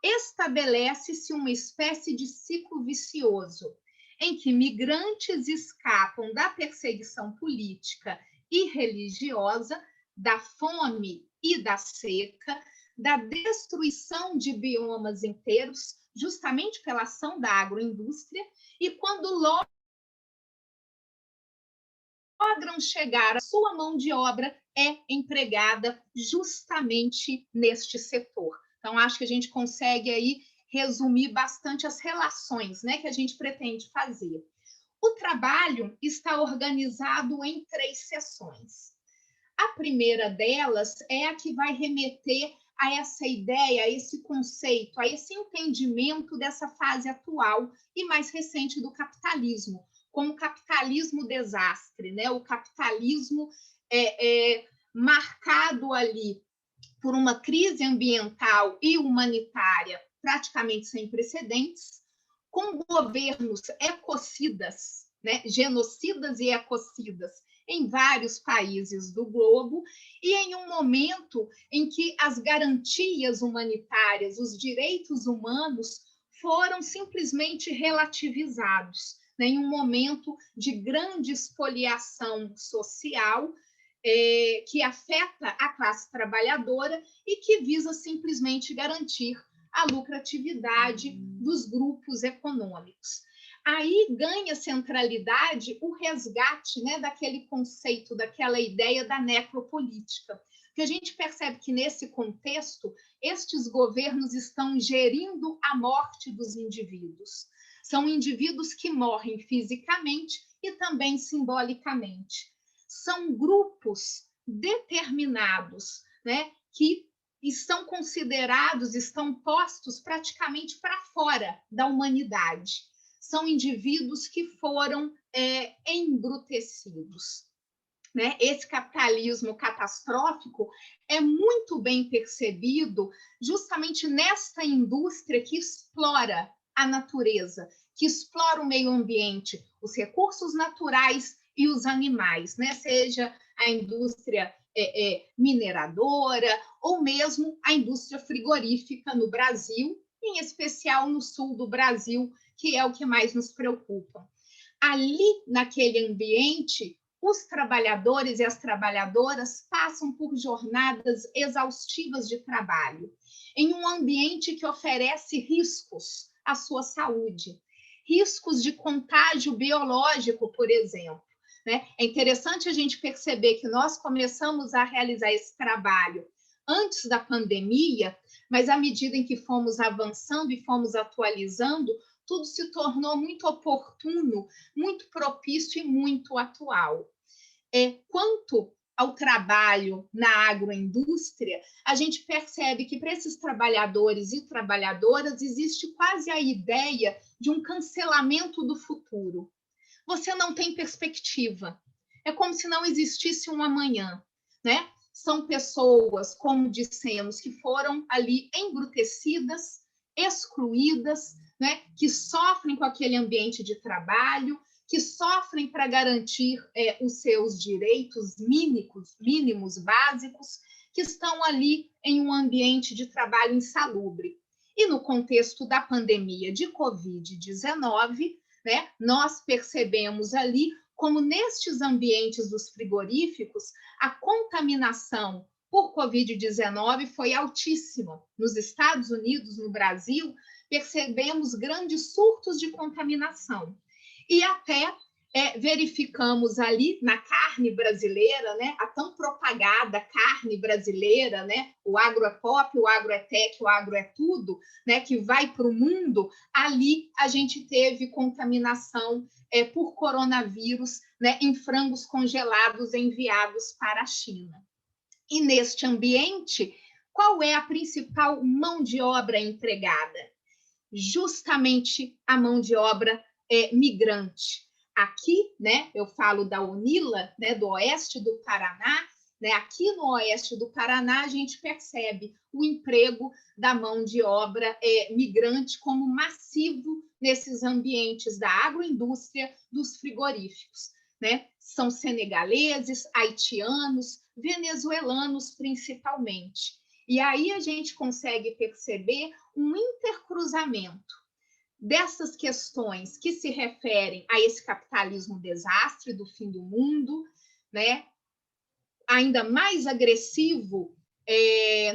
Estabelece-se uma espécie de ciclo vicioso, em que migrantes escapam da perseguição política e religiosa, da fome e da seca, da destruição de biomas inteiros, justamente pela ação da agroindústria, e quando logram chegar, a sua mão de obra é empregada justamente neste setor. Então, acho que a gente consegue aí resumir bastante as relações, né, que a gente pretende fazer. O trabalho está organizado em 3 sessões. A primeira delas é a que vai remeter a essa ideia, a esse conceito, a esse entendimento dessa fase atual e mais recente do capitalismo, como capitalismo desastre, né? O capitalismo marcado ali por uma crise ambiental e humanitária praticamente sem precedentes, com governos ecocidas, né? Genocidas e ecocidas, em vários países do globo, e em um momento em que as garantias humanitárias, os direitos humanos foram simplesmente relativizados, né, em um momento de grande expoliação social que afeta a classe trabalhadora e que visa simplesmente garantir a lucratividade dos grupos econômicos. Aí ganha centralidade o resgate, né, daquele conceito, daquela ideia da necropolítica, porque a gente percebe que, nesse contexto, estes governos estão gerindo a morte dos indivíduos. São indivíduos que morrem fisicamente e também simbolicamente. São grupos determinados, né, que estão considerados, estão postos praticamente para fora da humanidade. São indivíduos que foram embrutecidos, né? Esse capitalismo catastrófico é muito bem percebido justamente nesta indústria que explora a natureza, que explora o meio ambiente, os recursos naturais e os animais, né? Seja a indústria mineradora ou mesmo a indústria frigorífica no Brasil, em especial no sul do Brasil, que é o que mais nos preocupa. Ali, naquele ambiente, os trabalhadores e as trabalhadoras passam por jornadas exaustivas de trabalho, em um ambiente que oferece riscos à sua saúde, riscos de contágio biológico, por exemplo. Né? É interessante a gente perceber que nós começamos a realizar esse trabalho antes da pandemia, mas à medida em que fomos avançando e fomos atualizando, tudo se tornou muito oportuno, muito propício e muito atual. Quanto ao trabalho na agroindústria, a gente percebe que para esses trabalhadores e trabalhadoras existe quase a ideia de um cancelamento do futuro. Você não tem perspectiva. É como se não existisse um amanhã, né? São pessoas, como dissemos, que foram ali embrutecidas, excluídas, né? Que sofrem com aquele ambiente de trabalho, que sofrem para garantir os seus direitos mínimos, básicos, que estão ali em um ambiente de trabalho insalubre. E no contexto da pandemia de Covid-19, né, nós percebemos ali como nestes ambientes dos frigoríficos, a contaminação por Covid-19 foi altíssima. Nos Estados Unidos, no Brasil, percebemos grandes surtos de contaminação. E até verificamos ali na carne brasileira, né, a tão propagada carne brasileira, né, o agro é pop, o agro é tech, o agro é tudo, né, que vai para o mundo, ali a gente teve contaminação por coronavírus, né, em frangos congelados enviados para a China. E neste ambiente, qual é a principal mão de obra empregada? Justamente a mão de obra migrante. Aqui, né, eu falo da UNILA, né, do oeste do Paraná, né, aqui no oeste do Paraná, a gente percebe o emprego da mão de obra migrante como massivo nesses ambientes da agroindústria, dos frigoríficos, né? São senegaleses, haitianos, venezuelanos principalmente. E aí a gente consegue perceber um intercruzamento dessas questões que se referem a esse capitalismo desastre do fim do mundo, né? Ainda mais agressivo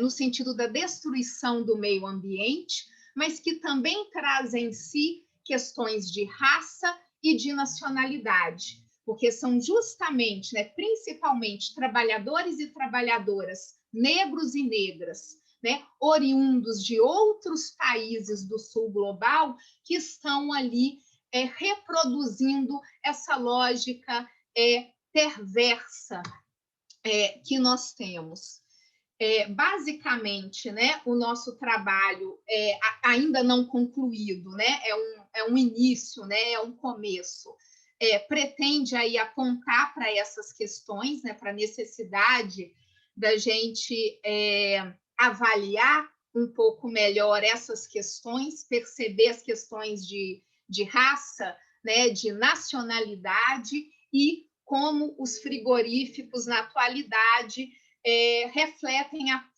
no sentido da destruição do meio ambiente, mas que também traz em si questões de raça e de nacionalidade, porque são justamente, né, principalmente trabalhadores e trabalhadoras negros e negras, né, oriundos de outros países do sul global, que estão ali reproduzindo essa lógica perversa que nós temos. Basicamente, né, o nosso trabalho ainda não concluído, né, é um início, né, é um começo, pretende aí apontar para essas questões, né, para a necessidade da gente avaliar um pouco melhor essas questões, perceber as questões de raça, né, de nacionalidade e como os frigoríficos na atualidade refletem a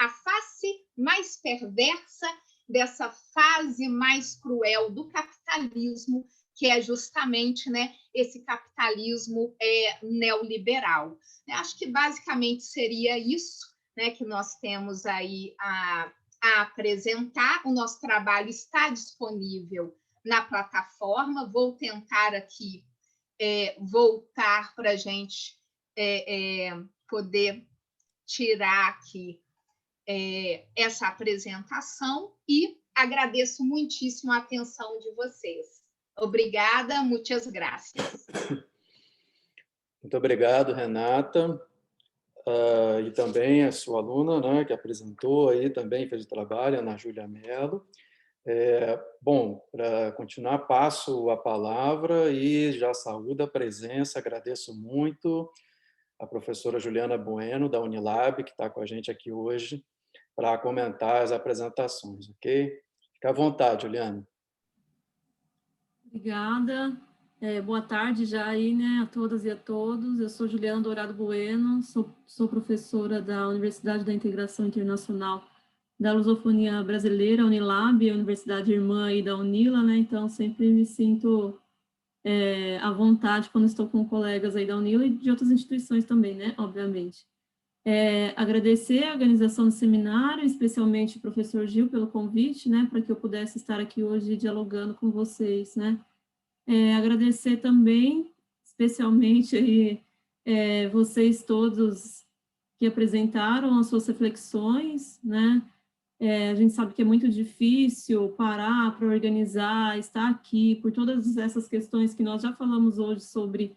face mais perversa dessa fase mais cruel do capitalismo, que é justamente, né, esse capitalismo neoliberal. Acho que basicamente seria isso, né, que nós temos aí a apresentar. O nosso trabalho está disponível na plataforma. Vou tentar aqui voltar para a gente poder tirar aqui essa apresentação e agradeço muitíssimo a atenção de vocês. Obrigada, muitas graças. Muito obrigado, Renata. E também a sua aluna, né, que apresentou aí, também fez o trabalho, Ana Júlia Mello. Bom, para continuar, passo a palavra e já saúdo a presença, agradeço muito a professora Juliana Bueno, da Unilab, que está com a gente aqui hoje, para comentar as apresentações, ok? Fica à vontade, Juliana. Obrigada. Boa tarde já aí, né, a todas e a todos. Eu sou Juliana Dourado Bueno, sou professora da Universidade da Integração Internacional da Lusofonia Brasileira, Unilab, a universidade irmã aí da UNILA, né, então sempre me sinto à vontade quando estou com colegas aí da UNILA e de outras instituições também, né, obviamente. Agradecer a organização do seminário, especialmente o professor Gil pelo convite, né, para que eu pudesse estar aqui hoje dialogando com vocês, né. Agradecer também, especialmente aí, vocês todos que apresentaram as suas reflexões, né, A gente sabe que é muito difícil parar para organizar, estar aqui, por todas essas questões que nós já falamos hoje sobre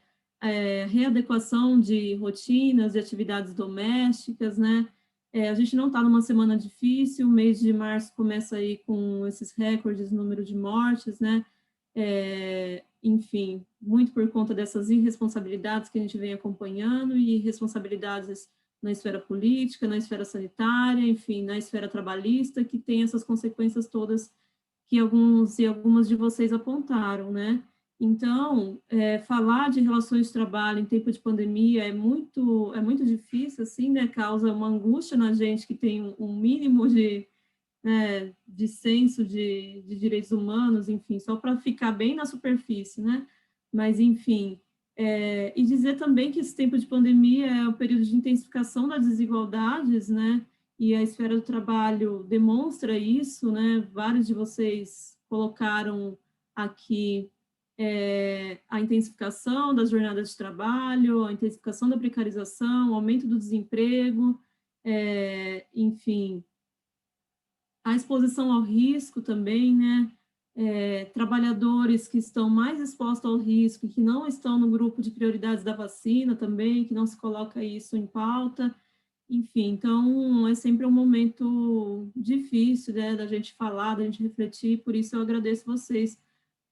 readequação de rotinas, de atividades domésticas, né? A gente não está numa semana difícil, o mês de março começa aí com esses recordes, número de mortes, né? Enfim, muito por conta dessas irresponsabilidades que a gente vem acompanhando e responsabilidades na esfera política, na esfera sanitária, enfim, na esfera trabalhista, que tem essas consequências todas que alguns e algumas de vocês apontaram, né? Então, falar de relações de trabalho em tempo de pandemia é muito difícil, assim, né? Causa uma angústia na gente que tem um mínimo de senso de direitos humanos, enfim, só para ficar bem na superfície, né? Mas, enfim, e dizer também que esse tempo de pandemia é o período de intensificação das desigualdades, né? E a esfera do trabalho demonstra isso, né? Vários de vocês colocaram aqui a intensificação das jornadas de trabalho, a intensificação da precarização, o aumento do desemprego, enfim, a exposição ao risco também, né? Trabalhadores que estão mais expostos ao risco, que não estão no grupo de prioridades da vacina também, que não se coloca isso em pauta, enfim, então é sempre um momento difícil, né, da gente falar, da gente refletir, por isso eu agradeço vocês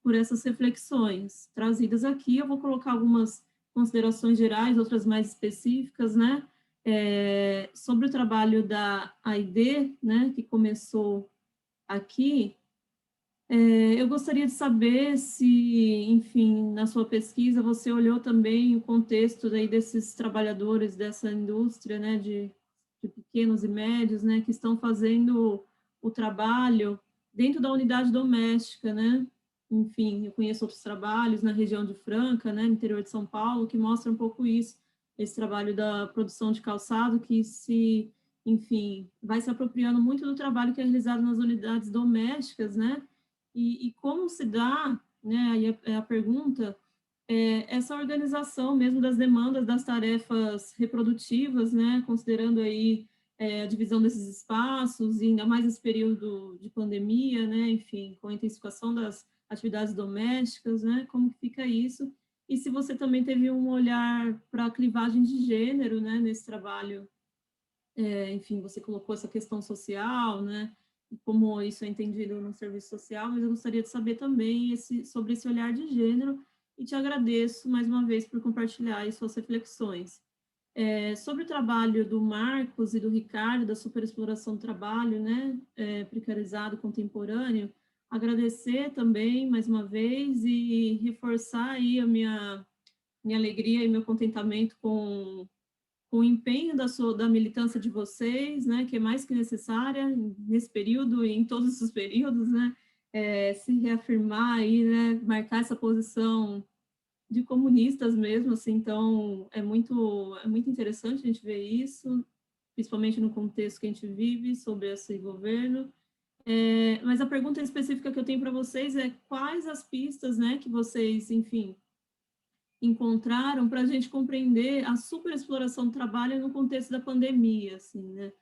por essas reflexões trazidas aqui. Eu vou colocar algumas considerações gerais, outras mais específicas, né, sobre o trabalho da AID, né, que começou aqui. Eu gostaria de saber se, enfim, na sua pesquisa, você olhou também o contexto daí desses trabalhadores dessa indústria, né, de pequenos e médios, né, que estão fazendo o trabalho dentro da unidade doméstica, né? Enfim, eu conheço outros trabalhos na região de Franca, né, no interior de São Paulo, que mostram um pouco isso, esse trabalho da produção de calçado, que enfim, vai se apropriando muito do trabalho que é realizado nas unidades domésticas, né? E como se dá, né, aí é a pergunta, essa organização mesmo das demandas das tarefas reprodutivas, né, considerando aí a divisão desses espaços, e ainda mais nesse período de pandemia, né, enfim, com a intensificação das atividades domésticas, né, como que fica isso? E se você também teve um olhar para a clivagem de gênero, né, nesse trabalho, enfim, você colocou essa questão social, né, e como isso é entendido no serviço social, mas eu gostaria de saber também sobre esse olhar de gênero, e te agradeço mais uma vez por compartilhar aí suas reflexões. Sobre o trabalho do Marcos e do Ricardo, da superexploração do trabalho, né, precarizado contemporâneo, agradecer também mais uma vez e reforçar aí a minha alegria e meu contentamento com o empenho da militância de vocês, né, que é mais que necessária nesse período e em todos os períodos, né, se reafirmar aí, né, marcar essa posição de comunistas mesmo, assim, então é muito interessante a gente ver isso, principalmente no contexto que a gente vive sobre esse governo. Mas a pergunta específica que eu tenho para vocês é quais as pistas, né, que vocês, enfim, encontraram para a gente compreender a superexploração do trabalho no contexto da pandemia, assim, né?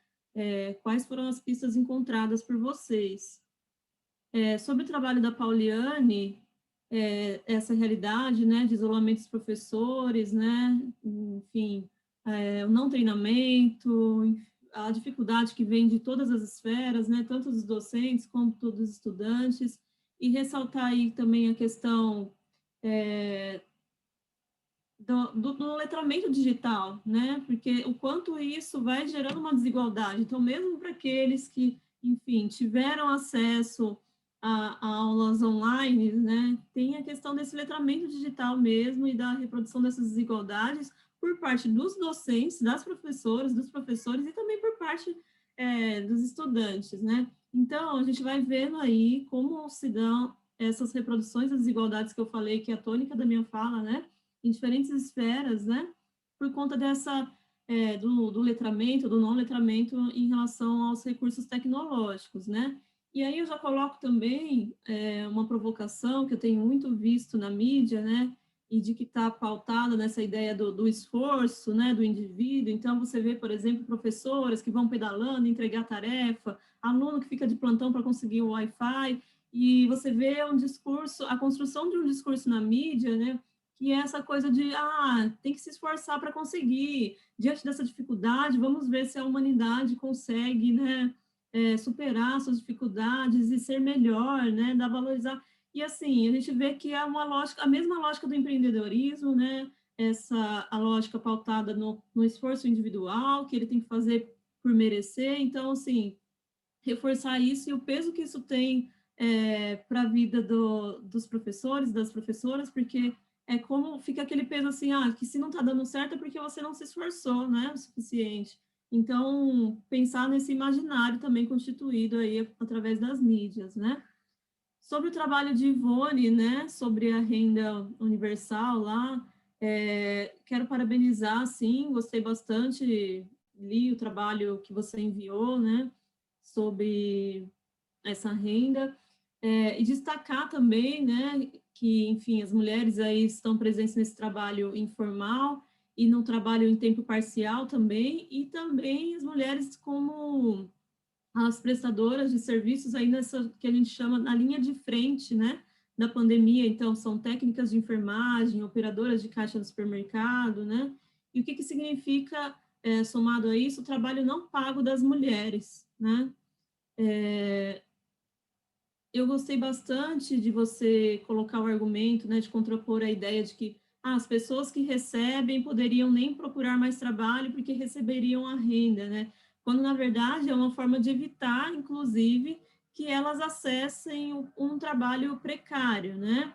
Quais foram as pistas encontradas por vocês? Sobre o trabalho da Pauliane, essa realidade, né, de isolamento dos professores, né, enfim, o não treinamento, a dificuldade que vem de todas as esferas, né, tanto dos docentes como dos estudantes, e ressaltar aí também a questão do letramento digital, né? Porque o quanto isso vai gerando uma desigualdade. Então, mesmo para aqueles que, enfim, tiveram acesso a aulas online, né? Tem a questão desse letramento digital mesmo e da reprodução dessas desigualdades por parte dos docentes, das professoras, dos professores e também por parte dos estudantes, né? Então, a gente vai vendo aí como se dão essas reproduções das desigualdades que eu falei, que é a tônica da minha fala, né? Em diferentes esferas, né, por conta do letramento, do não letramento em relação aos recursos tecnológicos, né. E aí eu já coloco também uma provocação que eu tenho muito visto na mídia, né, e de que está pautada nessa ideia do esforço, né, do indivíduo. Então, você vê, por exemplo, professoras que vão pedalando, entregar tarefa, aluno que fica de plantão para conseguir o Wi-Fi, e você vê um discurso, a construção de um discurso na mídia, né, que é essa coisa de, tem que se esforçar para conseguir, diante dessa dificuldade, vamos ver se a humanidade consegue, né, superar suas dificuldades e ser melhor, né, dar valorizar. E assim, a gente vê que é uma lógica, a mesma lógica do empreendedorismo, né, a lógica pautada no esforço individual, que ele tem que fazer por merecer. Então, assim, reforçar isso e o peso que isso tem para a vida dos professores, das professoras, porque é como fica aquele peso assim, que se não está dando certo é porque você não se esforçou, né, o suficiente. Então, pensar nesse imaginário também constituído aí através das mídias, né? Sobre o trabalho de Ivone, né, sobre a renda universal lá, quero parabenizar, sim, gostei bastante, li o trabalho que você enviou, né, sobre essa renda, e destacar também, né, que, enfim, as mulheres aí estão presentes nesse trabalho informal e no trabalho em tempo parcial também, e também as mulheres como as prestadoras de serviços aí nessa que a gente chama na linha de frente, né, da pandemia. Então, são técnicas de enfermagem, operadoras de caixa do supermercado, né, e o que significa, somado a isso, o trabalho não pago das mulheres, né. Eu gostei bastante de você colocar o argumento, né, de contrapor a ideia de que as pessoas que recebem poderiam nem procurar mais trabalho porque receberiam a renda, né? Quando, na verdade, é uma forma de evitar, inclusive, que elas acessem um trabalho precário, né?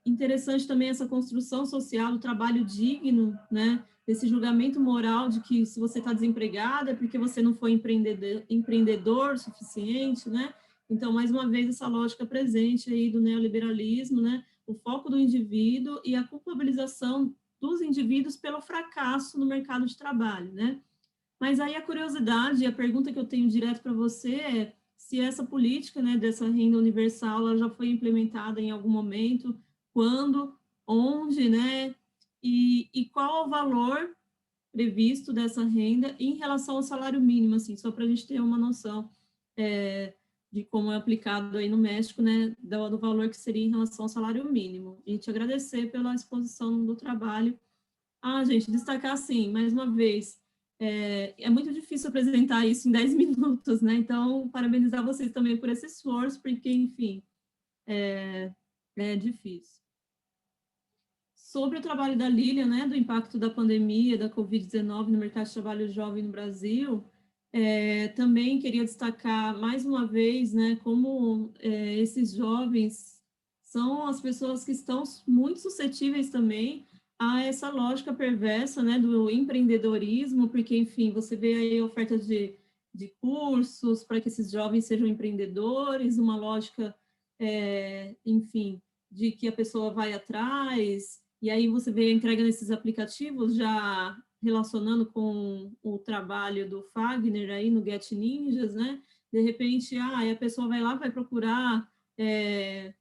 Interessante também essa construção social do trabalho digno, né? Esse julgamento moral de que se você está desempregado é porque você não foi empreendedor o suficiente, né? Então, mais uma vez, essa lógica presente aí do neoliberalismo, né? O foco do indivíduo e a culpabilização dos indivíduos pelo fracasso no mercado de trabalho, né? Mas aí a curiosidade, a pergunta que eu tenho direto para você é se essa política, né, dessa renda universal, ela já foi implementada em algum momento, quando, onde, né, e qual o valor previsto dessa renda em relação ao salário mínimo, assim, só para a gente ter uma noção de como é aplicado aí no México, né, do valor que seria em relação ao salário mínimo. E te agradecer pela exposição do trabalho. Gente, destacar assim, mais uma vez, é muito difícil apresentar isso em 10 minutos, né? Então, parabenizar vocês também por esse esforço, porque, enfim, é difícil. Sobre o trabalho da Lilian, né, do impacto da pandemia, da Covid-19 no mercado de trabalho jovem no Brasil, também queria destacar mais uma vez, né, como esses jovens são as pessoas que estão muito suscetíveis também a essa lógica perversa, né, do empreendedorismo, porque, enfim, você vê aí ofertas de cursos para que esses jovens sejam empreendedores, uma lógica, enfim, de que a pessoa vai atrás, e aí você vê a entrega nesses aplicativos já relacionando com o trabalho do Fagner aí no Get Ninjas, né? De repente, a pessoa vai lá, vai procurar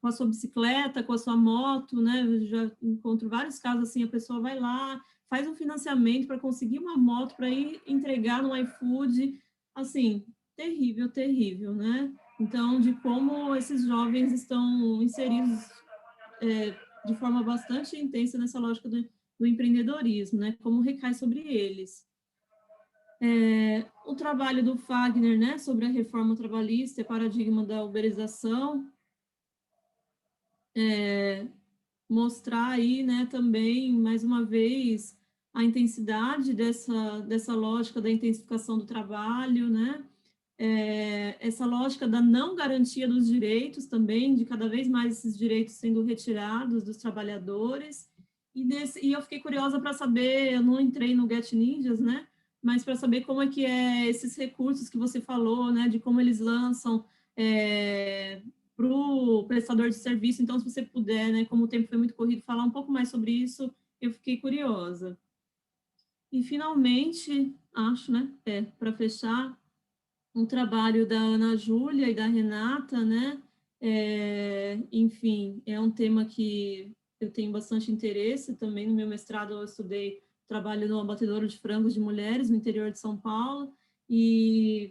com a sua bicicleta, com a sua moto, né? Eu já encontro vários casos assim, a pessoa vai lá, faz um financiamento para conseguir uma moto para ir entregar no iFood, assim, terrível, terrível, né? Então, de como esses jovens estão inseridos de forma bastante intensa nessa lógica do empreendedorismo, né? Como recai sobre eles. O trabalho do Fagner, né, sobre a reforma trabalhista e paradigma da uberização, mostrar aí, né, também, mais uma vez, a intensidade dessa lógica da intensificação do trabalho, né, essa lógica da não garantia dos direitos também, de cada vez mais esses direitos sendo retirados dos trabalhadores, e eu fiquei curiosa para saber, eu não entrei no Get Ninjas, né, mas para saber como é que esses recursos que você falou, né, de como eles lançam para o prestador de serviço. Então, se você puder, né, como o tempo foi muito corrido, falar um pouco mais sobre isso, eu fiquei curiosa. E, finalmente, acho, né, para fechar, um trabalho da Ana Júlia e da Renata, né, enfim, é um tema que eu tenho bastante interesse também. No meu mestrado eu estudei trabalho no abatedouro de frangos de mulheres no interior de São Paulo, e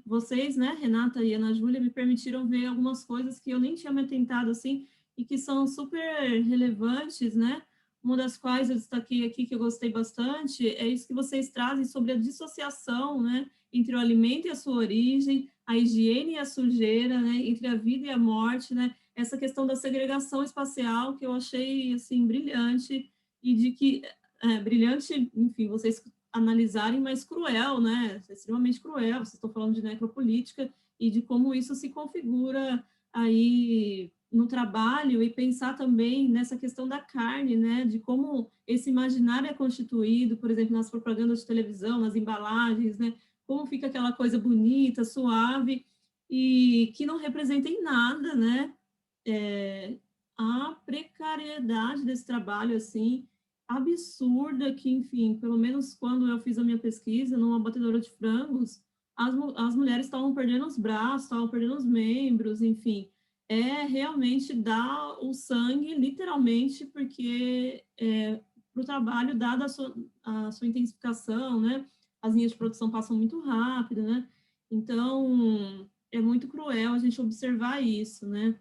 vocês, né, Renata e Ana Júlia, me permitiram ver algumas coisas que eu nem tinha me atentado assim, e que são super relevantes, né? Uma das quais eu destaquei aqui, que eu gostei bastante, é isso que vocês trazem sobre a dissociação, né, entre o alimento e a sua origem, a higiene e a sujeira, né, entre a vida e a morte, né, essa questão da segregação espacial, que eu achei, assim, brilhante, e de que, brilhante, enfim, vocês analisarem, mas cruel, né, extremamente cruel, vocês estão falando de necropolítica, e de como isso se configura aí no trabalho, e pensar também nessa questão da carne, né, de como esse imaginário é constituído, por exemplo, nas propagandas de televisão, nas embalagens, né, como fica aquela coisa bonita, suave, e que não representa em nada, né, a precariedade desse trabalho, assim, absurda, que, enfim, pelo menos quando eu fiz a minha pesquisa numa abatedora de frangos, as mulheres estavam perdendo os braços, estavam perdendo os membros, enfim, realmente dar o sangue, literalmente, porque para o trabalho, dada a sua intensificação, né, as linhas de produção passam muito rápido, né, então é muito cruel a gente observar isso, né.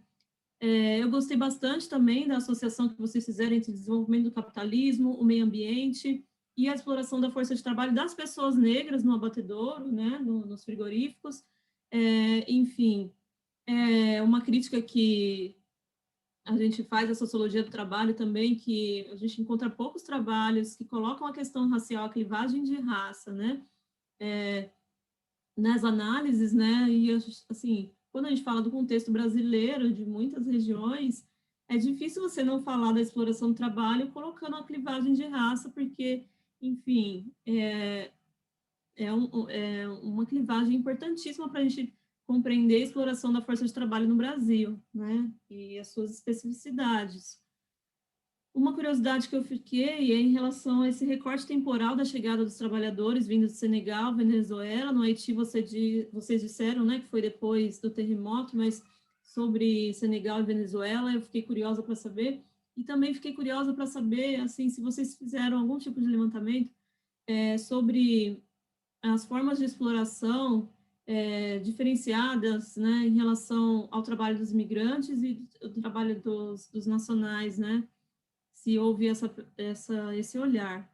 Eu gostei bastante também da associação que vocês fizeram entre o desenvolvimento do capitalismo, o meio ambiente e a exploração da força de trabalho das pessoas negras no abatedouro, né, nos frigoríficos. Enfim, uma crítica que a gente faz a sociologia do trabalho também, que a gente encontra poucos trabalhos que colocam a questão racial, a clivagem de raça, né, nas análises, né, e assim, quando a gente fala do contexto brasileiro, de muitas regiões, é difícil você não falar da exploração do trabalho colocando a clivagem de raça, porque, enfim, uma clivagem importantíssima para a gente compreender a exploração da força de trabalho no Brasil, né, e as suas especificidades. Uma curiosidade que eu fiquei é em relação a esse recorte temporal da chegada dos trabalhadores vindos do Senegal, Venezuela. No Haiti, vocês disseram, né, que foi depois do terremoto, mas sobre Senegal e Venezuela, eu fiquei curiosa para saber. E também fiquei curiosa para saber, assim, se vocês fizeram algum tipo de levantamento sobre as formas de exploração diferenciadas, né, em relação ao trabalho dos migrantes e o trabalho dos nacionais, né? Se houve esse olhar.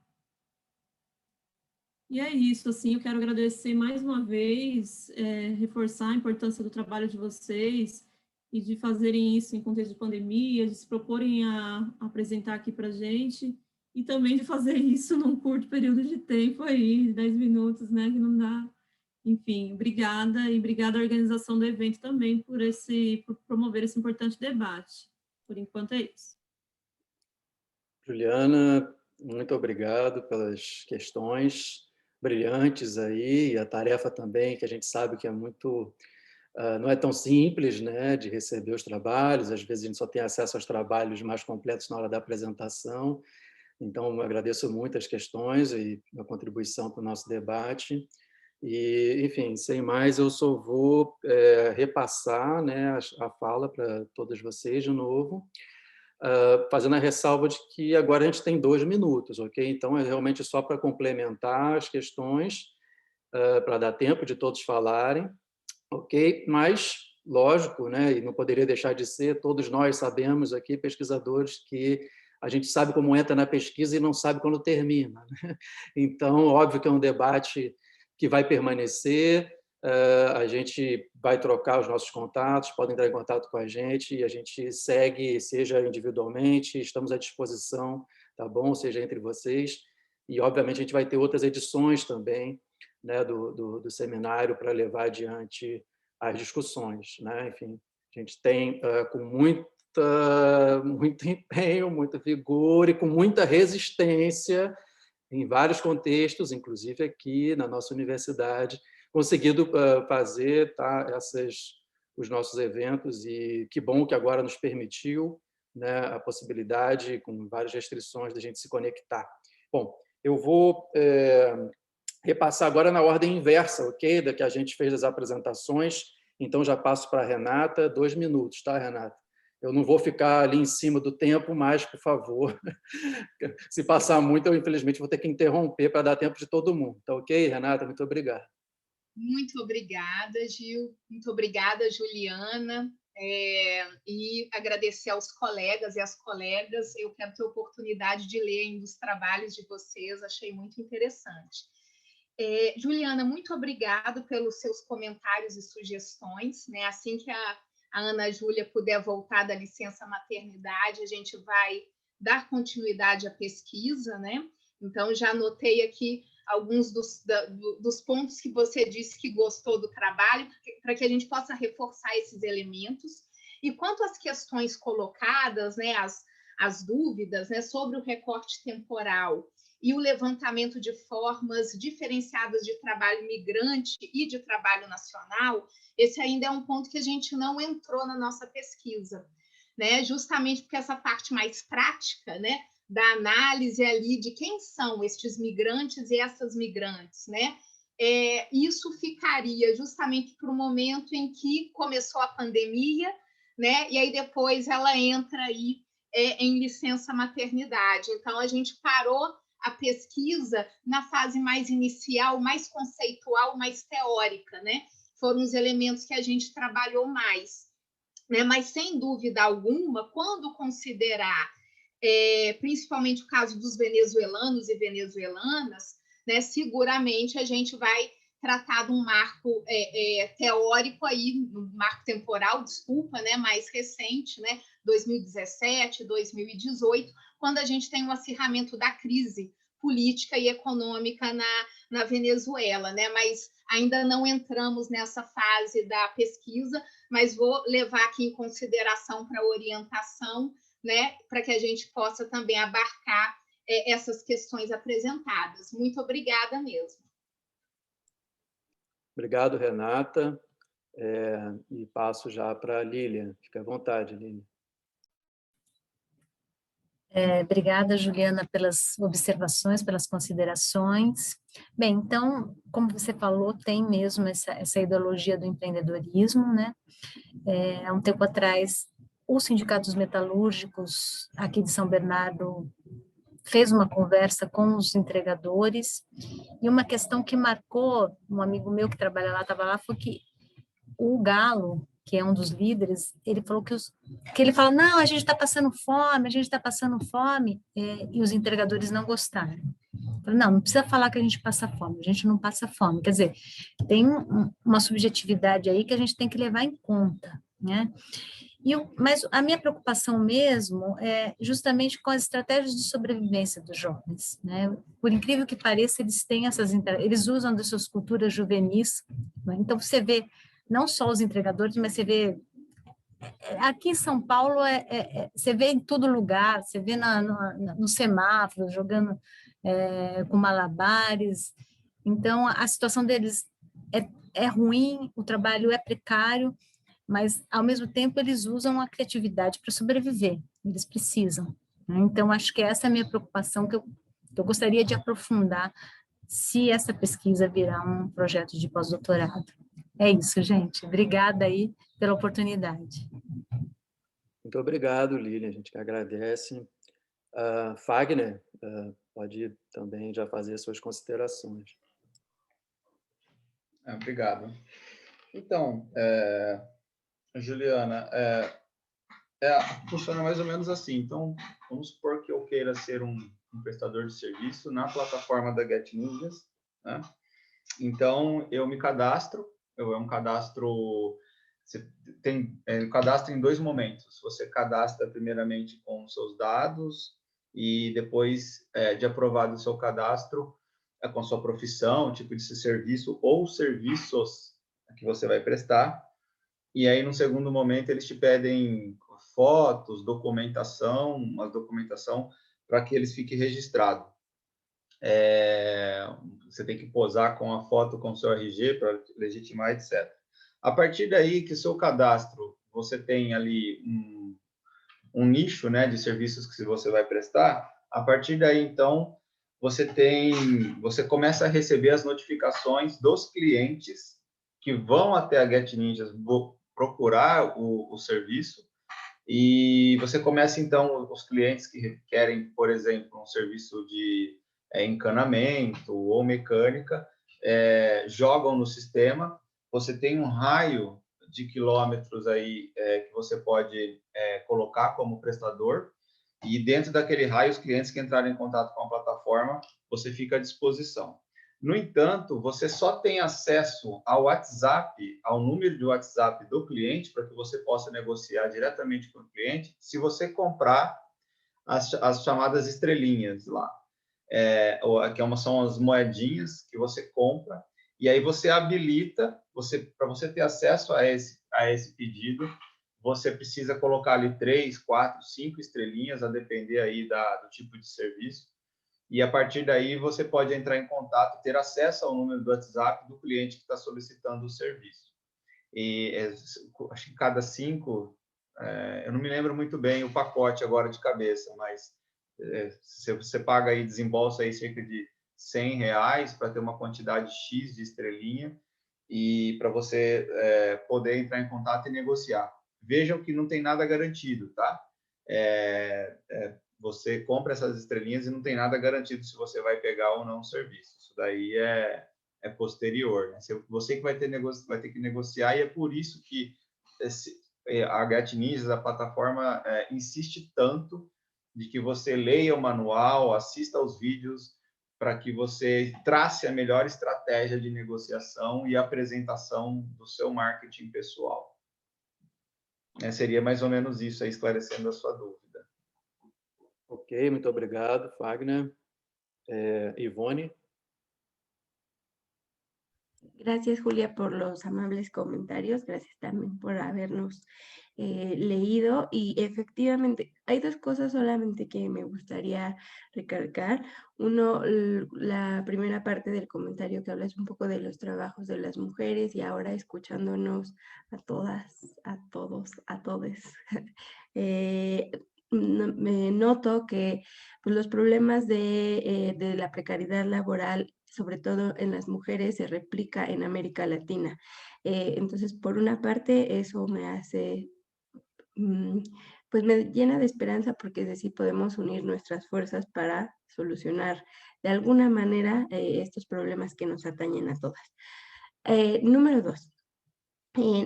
E é isso, assim, eu quero agradecer mais uma vez, reforçar a importância do trabalho de vocês e de fazerem isso em contexto de pandemia, de se proporem a apresentar aqui para a gente, e também de fazer isso num curto período de tempo aí, 10 minutos, né, que não dá. Enfim, obrigada, e obrigada à organização do evento também por promover esse importante debate. Por enquanto é isso. Juliana, muito obrigado pelas questões brilhantes aí, e a tarefa também, que a gente sabe que é muito, não é tão simples, né, de receber os trabalhos, às vezes a gente só tem acesso aos trabalhos mais completos na hora da apresentação, então agradeço muito as questões e a contribuição para o nosso debate. E, enfim, sem mais, eu só vou repassar, né, a fala para todos vocês de novo, fazendo a ressalva de que agora a gente tem 2 minutos, ok? Então, é realmente só para complementar as questões, para dar tempo de todos falarem, ok? Mas, lógico, né, e não poderia deixar de ser, todos nós sabemos aqui, pesquisadores, que a gente sabe como entra na pesquisa e não sabe quando termina, né? Então, óbvio que é um debate que vai permanecer, a gente vai trocar os nossos contatos, podem entrar em contato com a gente e a gente segue, seja individualmente, estamos à disposição, tá bom? Seja entre vocês. E, obviamente, a gente vai ter outras edições também, né, do seminário para levar adiante as discussões, né? Enfim, a gente tem com muito empenho, muito vigor e com muita resistência em vários contextos, inclusive aqui na nossa universidade, conseguido fazer, tá, os nossos eventos, e que bom que agora nos permitiu, né, a possibilidade, com várias restrições, de a gente se conectar. Bom, eu vou repassar agora na ordem inversa, ok? Da que a gente fez as apresentações, então já passo para a Renata, 2 minutos, tá, Renata? Eu não vou ficar ali em cima do tempo, mas, por favor, se passar muito, eu, infelizmente, vou ter que interromper para dar tempo de todo mundo. Tá ok, Renata? Muito obrigado. Muito obrigada, Gil. Muito obrigada, Juliana. E agradecer aos colegas e às colegas. Eu quero ter a oportunidade de ler ainda os trabalhos de vocês, achei muito interessante. Juliana, muito obrigada pelos seus comentários e sugestões, né? Assim que a Ana Júlia puder voltar da licença maternidade, a gente vai dar continuidade à pesquisa, né? Então, já anotei aqui alguns dos pontos que você disse que gostou do trabalho, para que a gente possa reforçar esses elementos. E quanto às questões colocadas, né, as dúvidas, né, sobre o recorte temporal e o levantamento de formas diferenciadas de trabalho migrante e de trabalho nacional, esse ainda é um ponto que a gente não entrou na nossa pesquisa, né? Justamente porque essa parte mais prática, né, da análise ali de quem são estes migrantes e essas migrantes, né? Isso ficaria justamente para o momento em que começou a pandemia, né? E aí depois ela entra aí em licença maternidade. Então, a gente parou a pesquisa na fase mais inicial, mais conceitual, mais teórica, né? Foram os elementos que a gente trabalhou mais, né? Mas, sem dúvida alguma, quando considerar principalmente o caso dos venezuelanos e venezuelanas, né? Seguramente a gente vai tratar de um marco teórico aí, um marco temporal, desculpa, né? Mais recente, né? 2017, 2018, quando a gente tem um acirramento da crise política e econômica na Venezuela, né? Mas ainda não entramos nessa fase da pesquisa, mas vou levar aqui em consideração para orientação, né? Para que a gente possa também abarcar essas questões apresentadas. Muito obrigada mesmo. Obrigado, Renata. E passo já para a Lília. Fica à vontade, Lília. Obrigada, Juliana, pelas observações, pelas considerações. Bem, então, como você falou, tem mesmo essa ideologia do empreendedorismo, né? Há um tempo atrás, o Sindicato dos Metalúrgicos aqui de São Bernardo fez uma conversa com os entregadores, e uma questão que marcou, um amigo meu que trabalha lá, estava lá, foi que o Galo, que é um dos líderes, ele falou que ele fala, não, a gente está passando fome, e os entregadores não gostaram. Falei, não precisa falar que a gente passa fome, a gente não passa fome. Quer dizer, tem uma subjetividade aí que a gente tem que levar em conta, né? Mas a minha preocupação mesmo é justamente com as estratégias de sobrevivência dos jovens, né? Por incrível que pareça, eles usam das suas culturas juvenis, né? Então você vê não só os entregadores, mas você vê aqui em São Paulo, você vê em todo lugar, você vê no semáforo, jogando com malabares. Então, a situação deles é ruim, o trabalho é precário, mas, ao mesmo tempo, eles usam a criatividade para sobreviver, eles precisam, né? Então, acho que essa é a minha preocupação, que eu gostaria de aprofundar, se essa pesquisa virar um projeto de pós-doutorado. É isso, gente. Obrigada aí pela oportunidade. Muito obrigado, Lília. A gente que agradece. Fagner, pode também já fazer suas considerações. Obrigado. Então, Juliana, funciona mais ou menos assim. Então, vamos supor que eu queira ser um prestador de serviço na plataforma da GetNinjas, né? Então, eu me cadastro. É um cadastro... Você tem cadastro em 2 momentos. Você cadastra primeiramente com os seus dados e depois de aprovado o seu cadastro, com a sua profissão, tipo de serviço ou serviços que você vai prestar. E aí, no segundo momento, eles te pedem fotos, documentação para que eles fiquem registrados. Você tem que posar com a foto com o seu RG para legitimar, etc. A partir daí que o seu cadastro, você tem ali um nicho, né, de serviços que você vai prestar, a partir daí, então, você começa a receber as notificações dos clientes que vão até a GetNinjas procurar o serviço, E você começa, então, os clientes que querem, por exemplo, um serviço de encanamento ou mecânica, jogam no sistema, você tem um raio de quilômetros aí que você pode colocar como prestador, e dentro daquele raio, os clientes que entrarem em contato com a plataforma, você fica à disposição. No entanto, você só tem acesso ao WhatsApp, ao número de WhatsApp do cliente, para que você possa negociar diretamente com o cliente, se você comprar as chamadas estrelinhas lá. São as moedinhas que você compra, e aí você habilita, para você ter acesso a esse pedido, você precisa colocar ali 3, 4, 5 estrelinhas, a depender aí do tipo de serviço. E a partir daí você pode entrar em contato, ter acesso ao número do WhatsApp do cliente que está solicitando o serviço. E acho que cada 5, eu não me lembro muito bem o pacote agora de cabeça, mas você paga aí, desembolsa aí cerca de R$100 para ter uma quantidade X de estrelinha e para você poder entrar em contato e negociar. Vejam que não tem nada garantido, tá? Você compra essas estrelinhas e não tem nada garantido se você vai pegar ou não o serviço. Isso daí é posterior, né? Você que vai ter que negociar, e é por isso que a GetNinjas, a plataforma, insiste tanto de que você leia o manual, assista aos vídeos, para que você trace a melhor estratégia de negociação e apresentação do seu marketing pessoal. Seria mais ou menos isso, aí, esclarecendo a sua dúvida. Ok, muito obrigado, Fagner. Ivone. Gracias, Julia, por los amables comentarios. Gracias también por habernos leído. Y efectivamente, hay dos cosas solamente que me gustaría recalcar. Uno, la primera parte del comentario que hablas un poco de los trabajos de las mujeres, y ahora escuchándonos a todas, a todos, a todes. Me noto que pues, los problemas de la precariedad laboral, sobre todo en las mujeres, se replica en América Latina. Entonces, por una parte, eso me hace, pues me llena de esperanza, porque es decir, podemos unir nuestras fuerzas para solucionar de alguna manera estos problemas que nos atañen a todas. Número 2.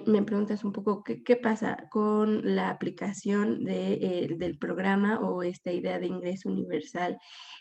Me preguntas un poco qué pasa con la aplicación del programa o esta idea de ingreso universal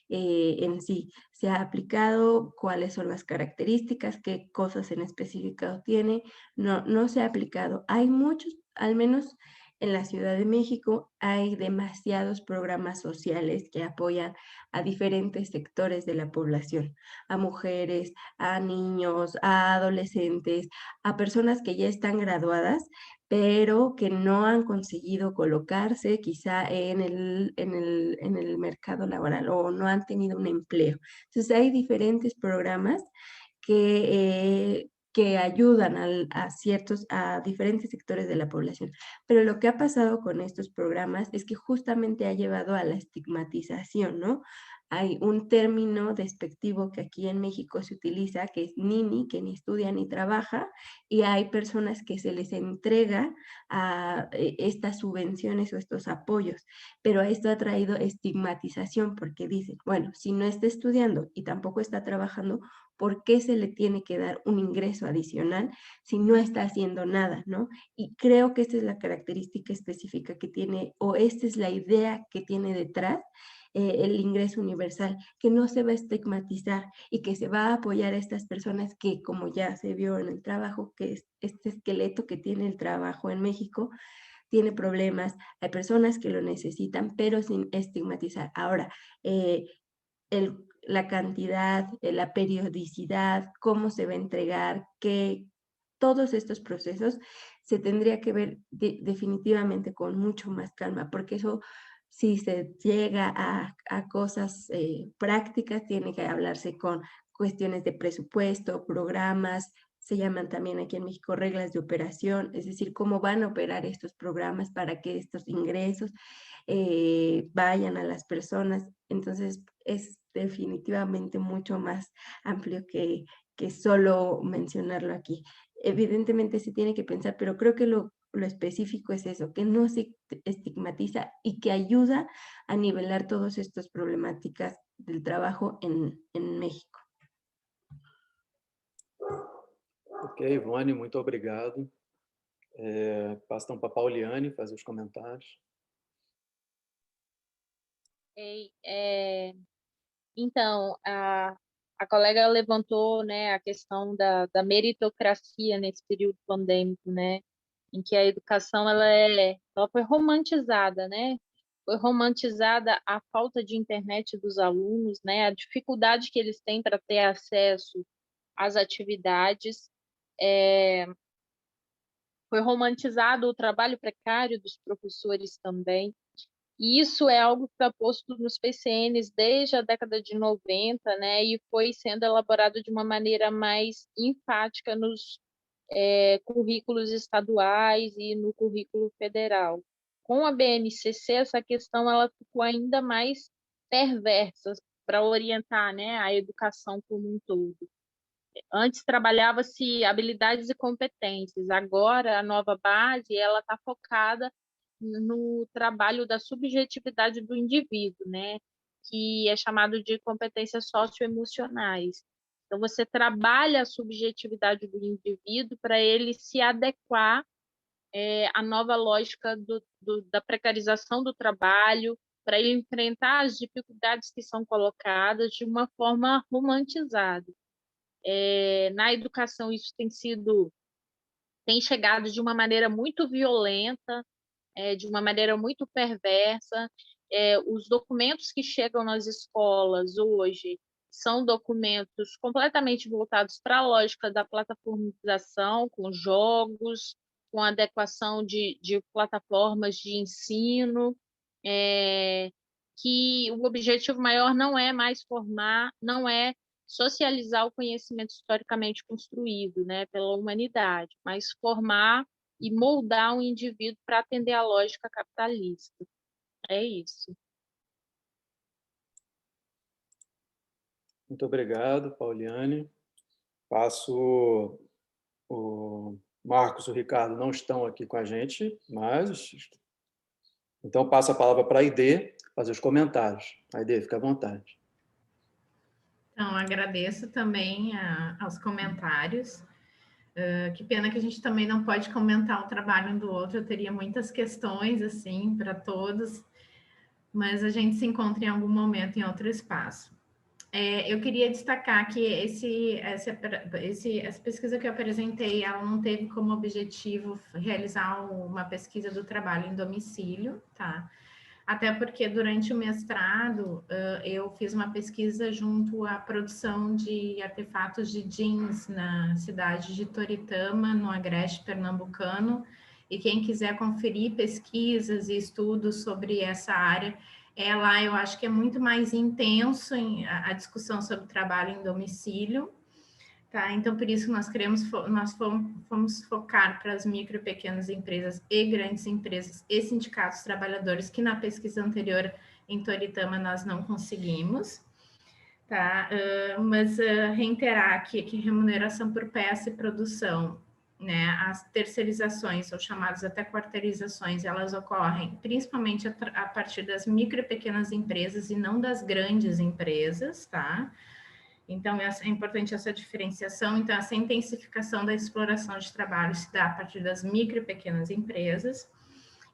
en sí. ¿Se ha aplicado? ¿Cuáles son las características? ¿Qué cosas en específico tiene? No se ha aplicado. Hay muchos, al menos en la Ciudad de México, hay demasiados programas sociales que apoyan a diferentes sectores de la población, a mujeres, a niños, a adolescentes, a personas que ya están graduadas, pero que no han conseguido colocarse quizá en el mercado laboral o no han tenido un empleo. Entonces hay diferentes programas que ayudan a diferentes sectores de la población. Pero lo que ha pasado con estos programas es que justamente ha llevado a la estigmatización, ¿no? Hay un término despectivo que aquí en México se utiliza, que es nini, que ni estudia ni trabaja, y hay personas que se les entrega a estas subvenciones o estos apoyos, pero esto ha traído estigmatización, porque dicen, bueno, si no está estudiando y tampoco está trabajando, ¿por qué se le tiene que dar un ingreso adicional si no está haciendo nada, ¿no? Y creo que esta es la característica específica que tiene, o esta es la idea que tiene detrás el ingreso universal, que no se va a estigmatizar y que se va a apoyar a estas personas que, como ya se vio en el trabajo, que es este esqueleto que tiene el trabajo en México, tiene problemas, hay personas que lo necesitan, pero sin estigmatizar. Ahora, la cantidad, la periodicidad, cómo se va a entregar, que todos estos procesos se tendría que ver definitivamente con mucho más calma, porque eso, si se llega a cosas prácticas, tiene que hablarse con cuestiones de presupuesto, programas, se llaman también aquí en México reglas de operación, es decir, cómo van a operar estos programas para que estos ingresos vayan a las personas. Entonces, es definitivamente mucho más amplio que solo mencionarlo aquí. Evidentemente se tiene que pensar, pero creo que lo lo específico es eso, que no se estigmatiza y que ayuda a nivelar todas estas problemáticas del trabajo en México. Ok, Ivone, muito obrigado. Passo então para a Pauliane fazer os comentários. Então, a colega levantou, né, a questão da meritocracia nesse período pandêmico, né, em que a educação ela foi romantizada, né? Foi romantizada a falta de internet dos alunos, né? A dificuldade que eles têm para ter acesso às atividades. Foi romantizado o trabalho precário dos professores também. E isso é algo que está posto nos PCNs desde a década de 90, né? E foi sendo elaborado de uma maneira mais enfática nos currículos estaduais e no currículo federal. Com a BNCC, essa questão ela ficou ainda mais perversa para orientar, né, a educação como um todo. Antes trabalhava-se habilidades e competências, agora a nova base ela está focada no trabalho da subjetividade do indivíduo, né, que é chamado de competências socioemocionais. Então, você trabalha a subjetividade do indivíduo para ele se adequar à nova lógica da precarização do trabalho, para ele enfrentar as dificuldades que são colocadas de uma forma romantizada. Na educação, isso tem chegado de uma maneira muito violenta, de uma maneira muito perversa. Os documentos que chegam nas escolas hoje são documentos completamente voltados para a lógica da plataformização, com jogos, com adequação de plataformas de ensino, que o objetivo maior não é mais formar, não é socializar o conhecimento historicamente construído, né, pela humanidade, mas formar e moldar um indivíduo para atender à lógica capitalista. É isso. Muito obrigado, Pauliane. Passo o Marcos e o Ricardo não estão aqui com a gente, mas então passo a palavra para a Aide fazer os comentários. Aide, fica à vontade. Então, agradeço também aos comentários. Que pena que a gente também não pode comentar o trabalho um do outro, eu teria muitas questões assim para todos, mas a gente se encontra em algum momento em outro espaço. Eu queria destacar que essa pesquisa que eu apresentei, ela não teve como objetivo realizar uma pesquisa do trabalho em domicílio, tá? Até porque durante o mestrado eu fiz uma pesquisa junto à produção de artefatos de jeans na cidade de Toritama, no Agreste Pernambucano, e quem quiser conferir pesquisas e estudos sobre essa área, lá eu acho que é muito mais intenso a discussão sobre trabalho em domicílio, tá? Então, por isso nós fomos focar para as micro e pequenas empresas e grandes empresas e sindicatos trabalhadores, que na pesquisa anterior em Toritama nós não conseguimos, tá? Mas reiterar que remuneração por peça e produção, né, as terceirizações, ou chamadas até quarteirizações, elas ocorrem principalmente a partir das micro e pequenas empresas e não das grandes empresas, tá? Então, é importante essa diferenciação. Então, essa intensificação da exploração de trabalho se dá a partir das micro e pequenas empresas.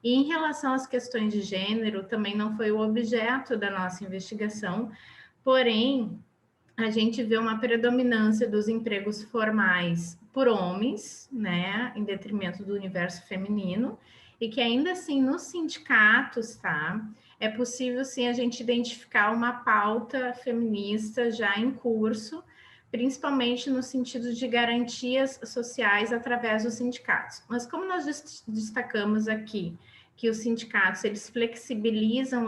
E em relação às questões de gênero, também não foi o objeto da nossa investigação, porém, a gente vê uma predominância dos empregos formais por homens, né, em detrimento do universo feminino, e que ainda assim nos sindicatos, tá, é possível sim a gente identificar uma pauta feminista já em curso, principalmente no sentido de garantias sociais através dos sindicatos. Mas como nós destacamos aqui, que os sindicatos eles flexibilizam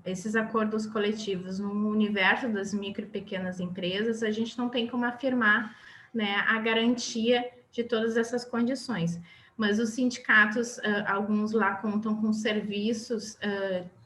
esses acordos coletivos no universo das micro e pequenas empresas, a gente não tem como afirmar, né, a garantia de todas essas condições. Mas os sindicatos, alguns lá contam com serviços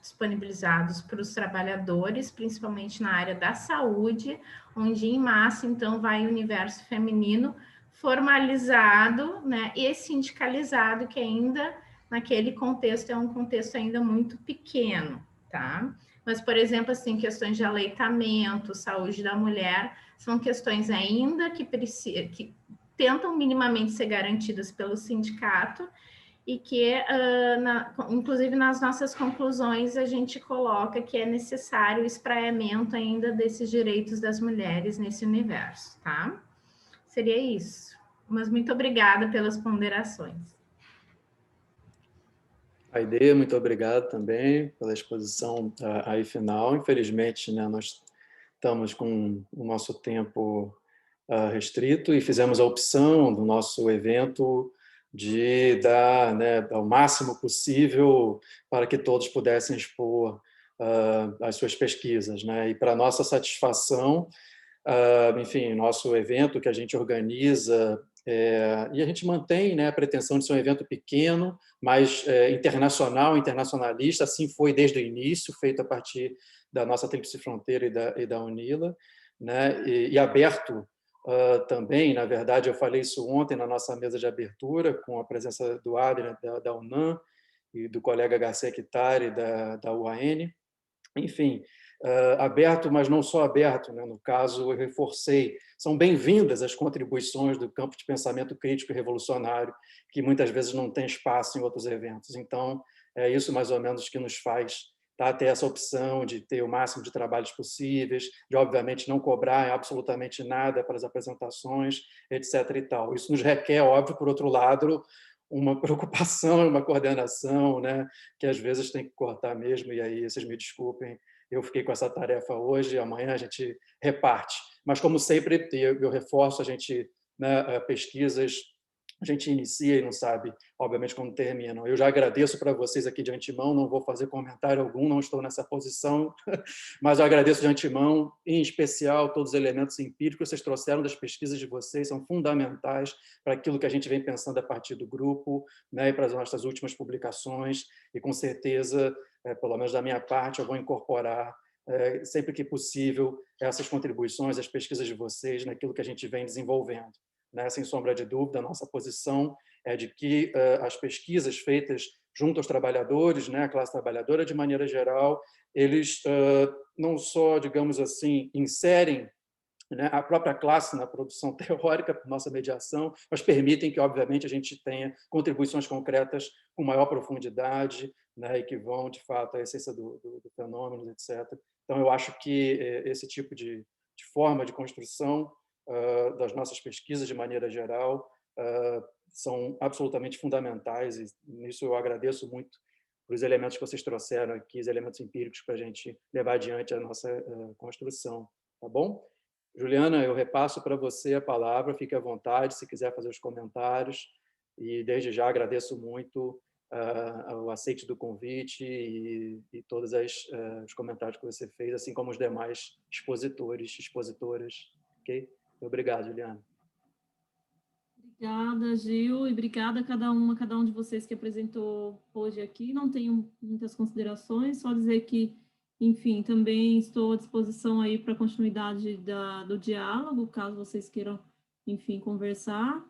disponibilizados para os trabalhadores, principalmente na área da saúde, onde em massa, então, vai o universo feminino formalizado, né, e sindicalizado, que ainda naquele contexto é um contexto ainda muito pequeno, tá? Mas, por exemplo, assim, questões de aleitamento, saúde da mulher, são questões ainda que tentam minimamente ser garantidas pelo sindicato e que, inclusive, nas nossas conclusões, a gente coloca que é necessário o espraiamento ainda desses direitos das mulheres nesse universo, tá? Seria isso. Mas muito obrigada pelas ponderações. Aide, muito obrigado também pela exposição aí final. Infelizmente, né, nós estamos com o nosso tempo restrito e fizemos a opção do nosso evento de dar, né, o máximo possível para que todos pudessem expor as suas pesquisas, né? E para nossa satisfação, enfim, nosso evento que a gente organiza e a gente mantém, né, a pretensão de ser um evento pequeno, mas internacionalista, assim foi desde o início, feito a partir da nossa Tríplice Fronteira e da UNILA, né, e aberto também, na verdade, eu falei isso ontem na nossa mesa de abertura, com a presença do Adrian, da UNAM, e do colega Garcia Quitari, da UAN. Enfim, aberto, mas não só aberto, né? No caso, eu reforcei, são bem-vindas as contribuições do campo de pensamento crítico e revolucionário, que muitas vezes não tem espaço em outros eventos. Então, é isso mais ou menos que nos faz ter essa opção de ter o máximo de trabalhos possíveis, de, obviamente, não cobrar absolutamente nada para as apresentações, etc. e tal. Isso nos requer, óbvio, por outro lado, uma preocupação, uma coordenação, né, que às vezes tem que cortar mesmo, e aí vocês me desculpem, eu fiquei com essa tarefa hoje, amanhã a gente reparte. Mas, como sempre, eu reforço, a gente, né, pesquisas, a gente inicia e não sabe, obviamente, quando termina. Eu já agradeço para vocês aqui de antemão, não vou fazer comentário algum, não estou nessa posição, mas eu agradeço de antemão, em especial, todos os elementos empíricos que vocês trouxeram das pesquisas de vocês, são fundamentais para aquilo que a gente vem pensando a partir do grupo, né, e para as nossas últimas publicações, e com certeza, pelo menos da minha parte, eu vou incorporar, sempre que possível, essas contribuições, as pesquisas de vocês, naquilo que a gente vem desenvolvendo. Né? Sem sombra de dúvida, a nossa posição é de que as pesquisas feitas junto aos trabalhadores, né, a classe trabalhadora de maneira geral, eles não só, digamos assim, inserem, né, a própria classe na produção teórica, por nossa mediação, mas permitem que, obviamente, a gente tenha contribuições concretas com maior profundidade, né, e que vão, de fato, à essência do fenômeno, etc. Então, eu acho que esse tipo de forma de construção das nossas pesquisas, de maneira geral, são absolutamente fundamentais, e nisso eu agradeço muito por os elementos que vocês trouxeram aqui, os elementos empíricos para a gente levar adiante a nossa construção. Tá bom? Juliana, eu repasso para você a palavra, fique à vontade, se quiser fazer os comentários, e desde já agradeço muito o aceite do convite e todos os comentários que você fez, assim como os demais expositores, expositoras. Ok? Obrigado, Juliana. Obrigada, Gil, e obrigada a cada um de vocês que apresentou hoje aqui. Não tenho muitas considerações, só dizer que, enfim, também estou à disposição aí para a continuidade do diálogo, caso vocês queiram, enfim, conversar.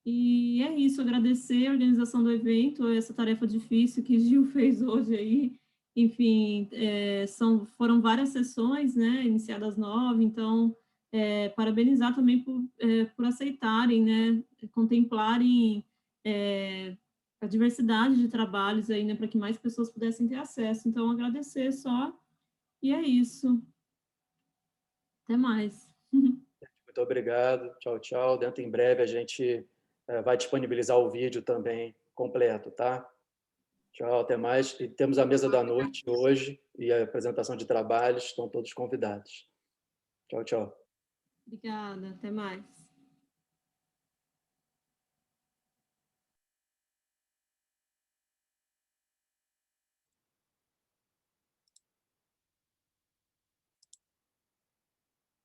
E é isso, agradecer a organização do evento, essa tarefa difícil que Gil fez hoje aí. Enfim, foram várias sessões, né, iniciadas às 9h, então... parabenizar também por aceitarem, né, contemplarem a diversidade de trabalhos aí, né, para que mais pessoas pudessem ter acesso. Então, agradecer só, e é isso. Até mais. Muito obrigado. Tchau, tchau. Dentro em breve a gente vai disponibilizar o vídeo também completo, tá? Tchau, até mais. E temos a mesa da noite hoje e a apresentação de trabalhos, estão todos convidados. Tchau, tchau. Obrigada, até mais.